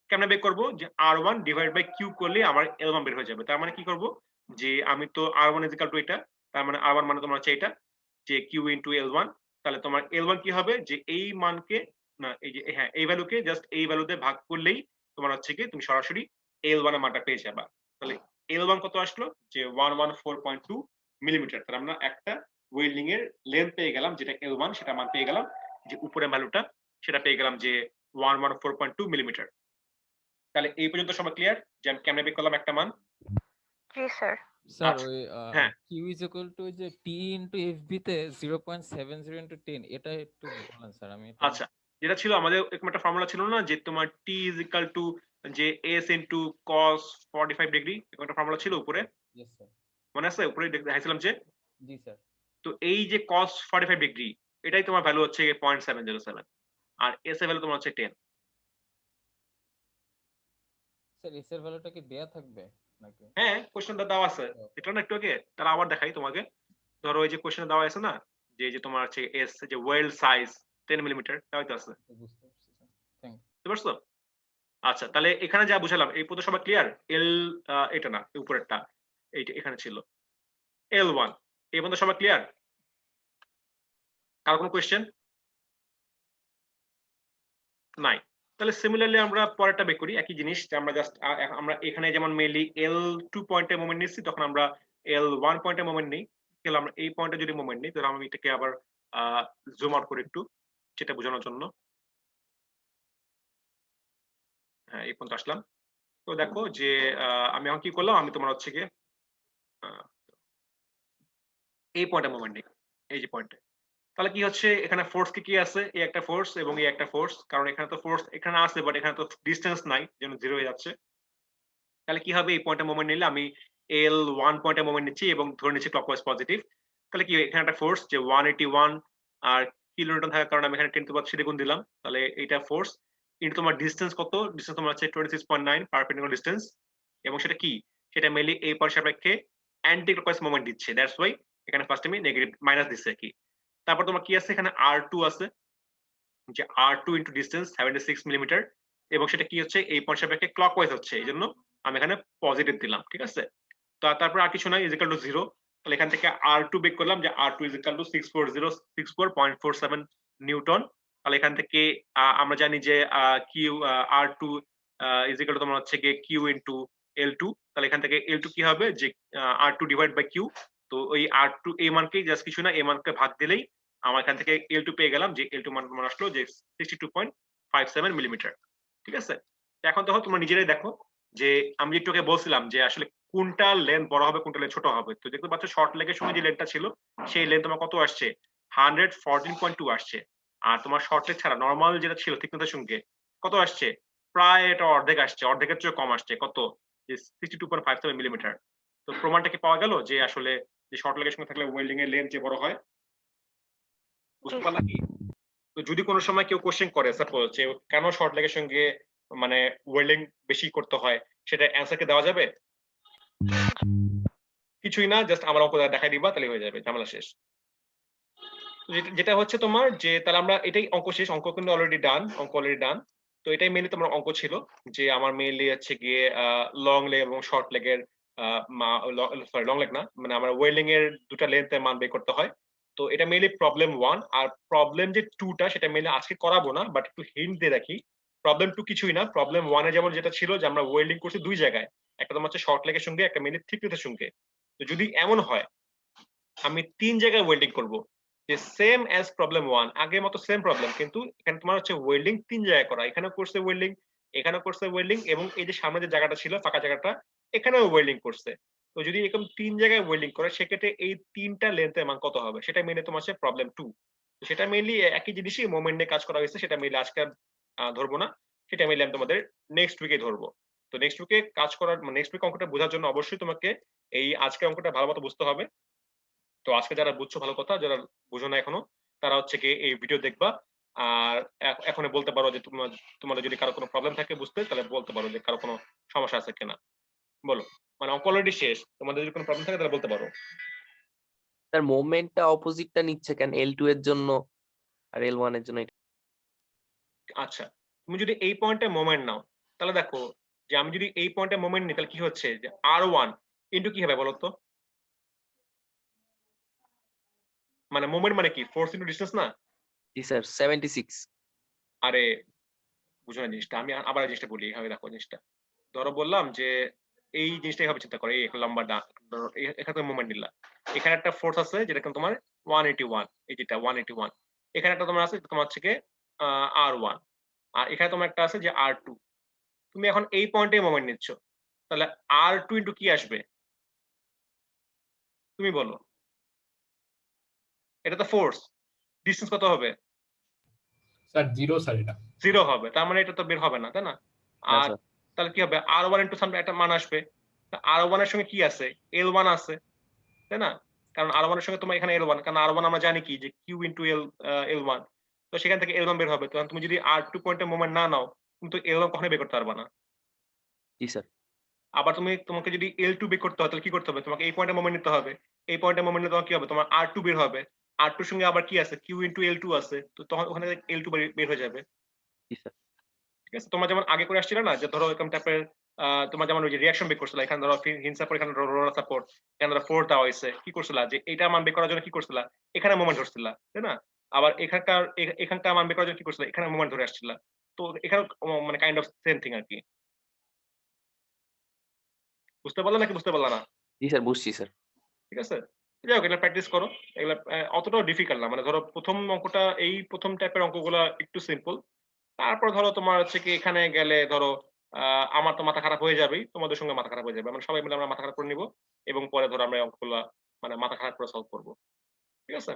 [SPEAKER 1] কেমনে বের করব, যে R1 ডিভাইড বাই Q করলে আমার L1 বের হয়ে যাবে। তার মানে কি করব, যে আমি তো R1 ইজ ইকুয়াল টু এটা, তার মানে R1 মানে তোমার হচ্ছে এটা যে Q ইনটু L1। তাহলে তোমার L1 কি হবে, যে এই মানকে, না এই যে হ্যাঁ এই ভ্যালুকে জাস্ট এই ভ্যালুতে ভাগ করলেই তোমার হচ্ছে কি তুমি সরাসরি L1 এর মানটা পেয়ে যাবা। তাহলে L1 কত আসলো, যে 114.2 মিলিমিটার। তাহলে আমরা একটা ওয়েল্ডিং এর লেন্থ পেয়ে গেলাম, যেটা L1, সেটা মান পেয়ে গেলাম, যে উপরের ভ্যালুটা সেটা পেয়ে গেলাম যে 114.2 মিলিমিটার। তাহলে এই পর্যন্ত সবাই ক্লিয়ার যে আমি কেমনে বের করলাম একটা মান?
[SPEAKER 4] জি স্যার।
[SPEAKER 5] স্যার
[SPEAKER 1] আচ্ছা,
[SPEAKER 5] ওই
[SPEAKER 1] হ্যাঁ।
[SPEAKER 5] Q is equal to যে T into FB তে 0.70 into 10 এটা একটু বলেন স্যার, আমি এটা
[SPEAKER 1] আচ্ছা, যেটা ছিল আমাদের এরকম একটা ফর্মুলা ছিল না, যে তোমার T is equal to যে S into cos 45 ডিগ্রি, এরকম একটা ফর্মুলা ছিল উপরে,
[SPEAKER 5] ইয়েস স্যার।
[SPEAKER 1] মনে আছে? উপরে দেখাইছিলাম যে,
[SPEAKER 5] জি স্যার।
[SPEAKER 1] তো এই যে cos 45 ডিগ্রি, এটাই তোমার ভ্যালু হচ্ছে 0.707, আর S এর ভ্যালু তোমার হচ্ছে 10।
[SPEAKER 5] স্যার এস এর ভ্যালুটা কি দেয়া থাকবে নাকি?
[SPEAKER 1] হ্যাঁ, কোশ্চেনটা দেওয়া আছে, দেখলাম না একটু আগে, তাহলে আবার দেখাই তোমাকে। ধরো এই যে কোশ্চেনে দেওয়া আছে না, যে এই যে তোমার হচ্ছে S যে ওয়েল্ড সাইজ 10 মিলিমিটার দেওয়া আছে,
[SPEAKER 5] বুঝতে পারছি স্যার। Thank you.
[SPEAKER 1] বুঝতে পারছো? আচ্ছা, তাহলে এখানে যা বুঝালাম এই পর্যন্ত সবাই ক্লিয়ার? এল এটা না, উপরেরটা এইটা এখানে ছিল L1, এই পর্যন্ত সবাই ক্লিয়ার? কার কোনো কোয়েশ্চেন নাই? তাহলে সিমিলারলি আমরা পরেরটা বের করি, একই জিনিস, যে আমরা জাস্ট আমরা এখানে যেমন মেইনলি L2 পয়েন্টে মোমেন্ট নিচ্ছি, তখন আমরা L1 পয়েন্টে মোমেন্ট নেই। তাহলে আমরা এই পয়েন্টে যদি মোমেন্ট নিই, তাহলে আমি এটাকে আবার জুম আউট করি একটু, যেটা বোঝানোর জন্য। হ্যাঁ, এই পর্যন্ত আসলাম। তো দেখো যে আমি এখন কি করলাম, আমি তোমার হচ্ছে গিয়ে এই পয়েন্টে মোমেন্ট নেই, এই যে পয়েন্টে। তাহলে কি হচ্ছে, এখানে ফোর্স কি আছে, এই একটা ফোর্স এবং এই একটা ফোর্স, কারণ এখানে তো ফোর্স এখানে আছে বাট এখানে তো ডিসটেন্স নাই, যেন জিরো হয়ে যাচ্ছে। তাহলে কি হবে, এই পয়েন্টে মোমেন্ট নিলে আমি L1 পয়েন্টে মোমেন্ট নিচ্ছি এবং ধরে নিচ্ছি ক্লকওয়াইজ পজিটিভ। তাহলে কি এখানে একটা ফোর্স যে 181, আর কি কিলোনিউটন থাকার কারণে আমি এখানে 10 টু পাওয়ার 3 গুণ দিলাম, তাহলে এটা ফোর্স ইনটু তোমার ডিসটেন্স কত, ডিসটেন্স তোমার হচ্ছে 26.9 পারপেন্ডিকুলার ডিসটেন্স, এবং সেটা কি, সেটা মেইনলি এই পাশের সাপেক্ষে অ্যান্টি ক্লকওয়াইজ মোমেন্ট দিচ্ছে, দ্যাটস ওয়াই এখানে ফার্স্ট আমি নেগেটিভ মাইনাস দিচ্ছে কি। তারপর তোমার কি আছে, এখানে R2 আছে, যে R2 ইনটু ডিসটেন্স 76 মিলিমিটার, এবং সেটা কি হচ্ছে এই পাশের সাপেক্ষে ক্লকওয়াইজ হচ্ছে, এই জন্য আমি এখানে পজিটিভ দিলাম, ঠিক আছে। তো তারপর আর কিছু নাই, ইজিক্যাল টু 0, তাহলে এখান থেকে R2 বের করলাম, যে R2 ইজিক্যাল টু 64064.47 নিউটন। তাহলে এখান থেকে আমরা জানি যে কিউ R2 ইজিক্যাল টু তোমার হচ্ছে গিয়ে কিউ ইনটু L2, তাহলে এখান থেকে L2 কি হবে, যে R2 ডিভাইড বাই কিউ। তো ওই R2 এই মানকে জাস্ট কিছু না, এই মানকে ভাগ দিলেই আমার এখান থেকে L2 পেয়ে গেলাম, যে L2 মান আসলো যে 62.57 মিলিমিটার, ঠিক আছে। এখন দেখো তোমরা নিজেরাই দেখো যে আমি একটু আগে বলছিলাম যে আসলে কোনটা লেন্থ বড় হবে কোনটা লেন্থ ছোট হবে। তো দেখতে পাচ্ছ শর্ট লেগের সঙ্গে যে লেন্থটা ছিল সেই লেন্থ তোমার কত আসছে, 114.2 আসছে। আর তোমার শর্ট লেগ ছাড়া নরমাল যেটা ছিল থিকনেসের সঙ্গে কত আসছে, প্রায় এটা অর্ধেক আসছে, অর্ধেকের চেয়ে কম আসছে, কত, যে 62.57 মিলিমিটার। তো প্রমাণটা কি পাওয়া গেল যে আসলে যে শর্ট লেগের সঙ্গে থাকলে ওয়েল্ডিং এর লেন্থ যে বড় হয়, বুঝতে পারলা কি? তো যদি কোনো সময় কেউ কোশ্চেন করে সাপোজ যে কেন শর্ট লেগের সঙ্গে মানে ওয়েল্ডিং বেশি করতে হয়, সেটা অ্যান্সারকে দেওয়া যাবে? কিছুই না, জাস্ট আমার অঙ্ক দেখাই দিবা, তাহলে হয়ে যাবে, ঝামেলা শেষ। যেটা হচ্ছে তোমার যে তাহলে আমরা এটাই অঙ্ক শেষ, অঙ্ক কিন্তু অলরেডি ডান, অঙ্ক অলরেডি ডান। তো এটাই মেইনলি তোমার অঙ্ক ছিল, যে আমার মেইনলি হচ্ছে গিয়ে লং লেগ এবং শর্ট লেগের সরি লং লেগ না, মানে আমার ওয়েল্ডিং এর দুটা লেন্থের মান বের করতে হয়। তো এটা মেইনলি প্রবলেম 1, আর প্রবলেম যে 2টা সেটা মেইনলি আজকে করাবো না, বাট একটু হিন্ট দিয়ে রাখি। প্রবলেম 2 কিছুই না, প্রবলেম 1 এ যেমন যেটা ছিল যে আমরা ওয়েল্ডিং করছি দুই জায়গায়, একটা তোমার হচ্ছে শর্ট লেগের সঙ্গে, একটা মেইনলি থিকনেসের সঙ্গে। তো যদি এমন হয় আমি 3 জায়গায় ওয়েল্ডিং করব, যে সেম অ্যাজ প্রবলেম 1, আগের মতো সেম প্রবলেম, কিন্তু এখানে তোমার হচ্ছে ওয়েল্ডিং 3 জায়গায় করা, এখানে করছে ওয়েল্ডিং, এখানে করছে ওয়েল্ডিং, এবং এই যে সামনে যে জায়গাটা ছিল ফাঁকা জায়গাটা এখানেও ওয়েল্ডিং করছে। তো যদি এরকম 3 জায়গায় ওয়েল্ডিং করে সেক্ষেত্রে এই 3টা লেন্থের মান কত হবে, সেটা মেইনলি তোমার হচ্ছে প্রবলেম 2। তো সেটা মেইনলি একই জিনিসই মোমেন্ট নিয়ে কাজ করা হয়েছে, সেটা মেইনলি আজকে ধরবো না, সেটা মেইনলি আমি তোমাদের নেক্সট উইকে ধরবো। তো নেক্সট উইকে কাজ করার নেক্সট উইক অঙ্কটা বোঝার জন্য অবশ্যই তোমাকে এই আজকের অঙ্কটা ভালো মতো বুঝতে হবে। তো আজকে যারা বুঝছো ভালো কথা, যারা বুঝো না এখনো তারা হচ্ছে কি এই ভিডিও দেখবা, আর এখন বলতে পারো যে তোমাদের যদি কারো কোনো প্রবলেম থাকে বুঝতে, তাহলে বলতে পারো যে কারো কোনো সমস্যা আছে কিনা, বলো। মানে অঙ্ক অলরেডি শেষ, তোমাদের যদি কোনো প্রবলেম থাকে তাহলে বলতে পারো।
[SPEAKER 3] স্যার মোমেন্টটা অপোজিটটা নিচ্ছে কেন, L2 এর জন্য আর L1 এর জন্য?
[SPEAKER 1] আচ্ছা, তুমি যদি এই পয়েন্টে মোমেন্ট নাও, তাহলে দেখো যে আমি যদি এই পয়েন্টে মোমেন্ট নিই তাহলে কি হচ্ছে, যে R1 ইনটু কি হবে বলো তো, মানে মোমেন্ট মানে কি, ফোর্স ইনটু ডিসটেন্স না?
[SPEAKER 3] জি স্যার 76।
[SPEAKER 1] আরে বুঝো না জিনিসটা, আমি আবার জিনিসটা বলি, এইভাবে দেখো জিনিসটা। ধরো বললাম যে এই জিনিসটা এইভাবে চিন্তা করো, এই লম্বা ধরো এখানে মোমেন্ট নিলা, এখানে একটা ফোর্স আছে যেটা কিন্তু তোমার 181, এই যেটা 181, এখানে একটা তোমার আছে তোমার হচ্ছে কি R1, আর এখানে তোমার একটা আছে যে R2। তুমি এখন এই পয়েন্টে মোমেন্ট নিচ্ছ, তাহলে R2 ইনটু কি আসবে তুমি বলো, এটা তো ফোর্স, ডিসটেন্স কত হবে?
[SPEAKER 6] স্যার 0 স্যার, এটা
[SPEAKER 1] 0 হবে, তার মানে এটা তো বের হবে না, তাই না?
[SPEAKER 3] না
[SPEAKER 1] আর
[SPEAKER 3] স্যার,
[SPEAKER 1] তাহলে কি হবে, R1 ইনটু সামনে একটা মান আসবে, R1 এর সঙ্গে কি আছে, L1 আছে, তাই না? কারণ R1 এর সঙ্গে তোমার এখানে L1, কারণ R1 আমরা জানি কি যে Q ইনটু L1, তো সেখান থেকে L1 বের হবে। তখন তুমি যদি R2 পয়েন্টে মোমেন্ট না নাও তুমি তো L1 কখনোই বের করতে পারবে না।
[SPEAKER 3] জি স্যার।
[SPEAKER 1] আবার তোমাকে যদি L2 বের করতে হয় তাহলে কি করতে হবে, তোমাকে এই পয়েন্টে মোমেন্ট নিতে হবে, এই পয়েন্টে মোমেন্ট নিলে তোমার কি হবে, তোমার R2 বের হবে, R2 এর সঙ্গে আবার কি আছে, Q ইনটু L2 আছে, তো তখন ওখানে L2 বের হয়ে যাবে।
[SPEAKER 3] জি স্যার।
[SPEAKER 1] ঠিক আছে, তোমরা যেমন আগে করে আসছিলে না যে ধরো এরকম টাইপের তোমার যেমন ওই যে রিঅ্যাকশন বের করছিল, এখানে ধরো হিন সাপোর্ট, এখানে রোলার সাপোর্ট, এখানে ধরো ফোর্স দেওয়া হয়েছে, কি করছিলা যে এটা মান বের করার জন্য কি করছিলা, এখানে মোমেন্ট ধরছিলা, তাই না? আবার এখানকার মান বের করার জন্য কি করছিলা, এখানে মোমেন্ট ধরে আসছিলা। তো এখানে মানে কাইন্ড অফ সেম থিং আর কি। বুঝতে পারলা নাকি বুঝতে পারলা না?
[SPEAKER 3] জি স্যার, বুঝছি স্যার।
[SPEAKER 1] ঠিক আছে, যাই হোক, এটা প্র্যাকটিস করো, এগুলা অতটাও ডিফিকাল্ট না। মানে ধরো প্রথম অঙ্কটা, এই প্রথম টাইপের অঙ্কগুলা একটু সিম্পল, তারপর ধরো তোমার হচ্ছে কি এখানে গেলে ধরো আমার তো মাথা খারাপ হয়ে যাবেই, তোমাদের সঙ্গে মাথা খারাপ হয়ে যাবে, মানে সবাই মিলে আমরা মাথা খারাপ করে নিব, এবং পরে ধরো আমরা এই অঙ্কগুলা মানে মাথা খারাপ করে সলভ করবো। ঠিক আছে?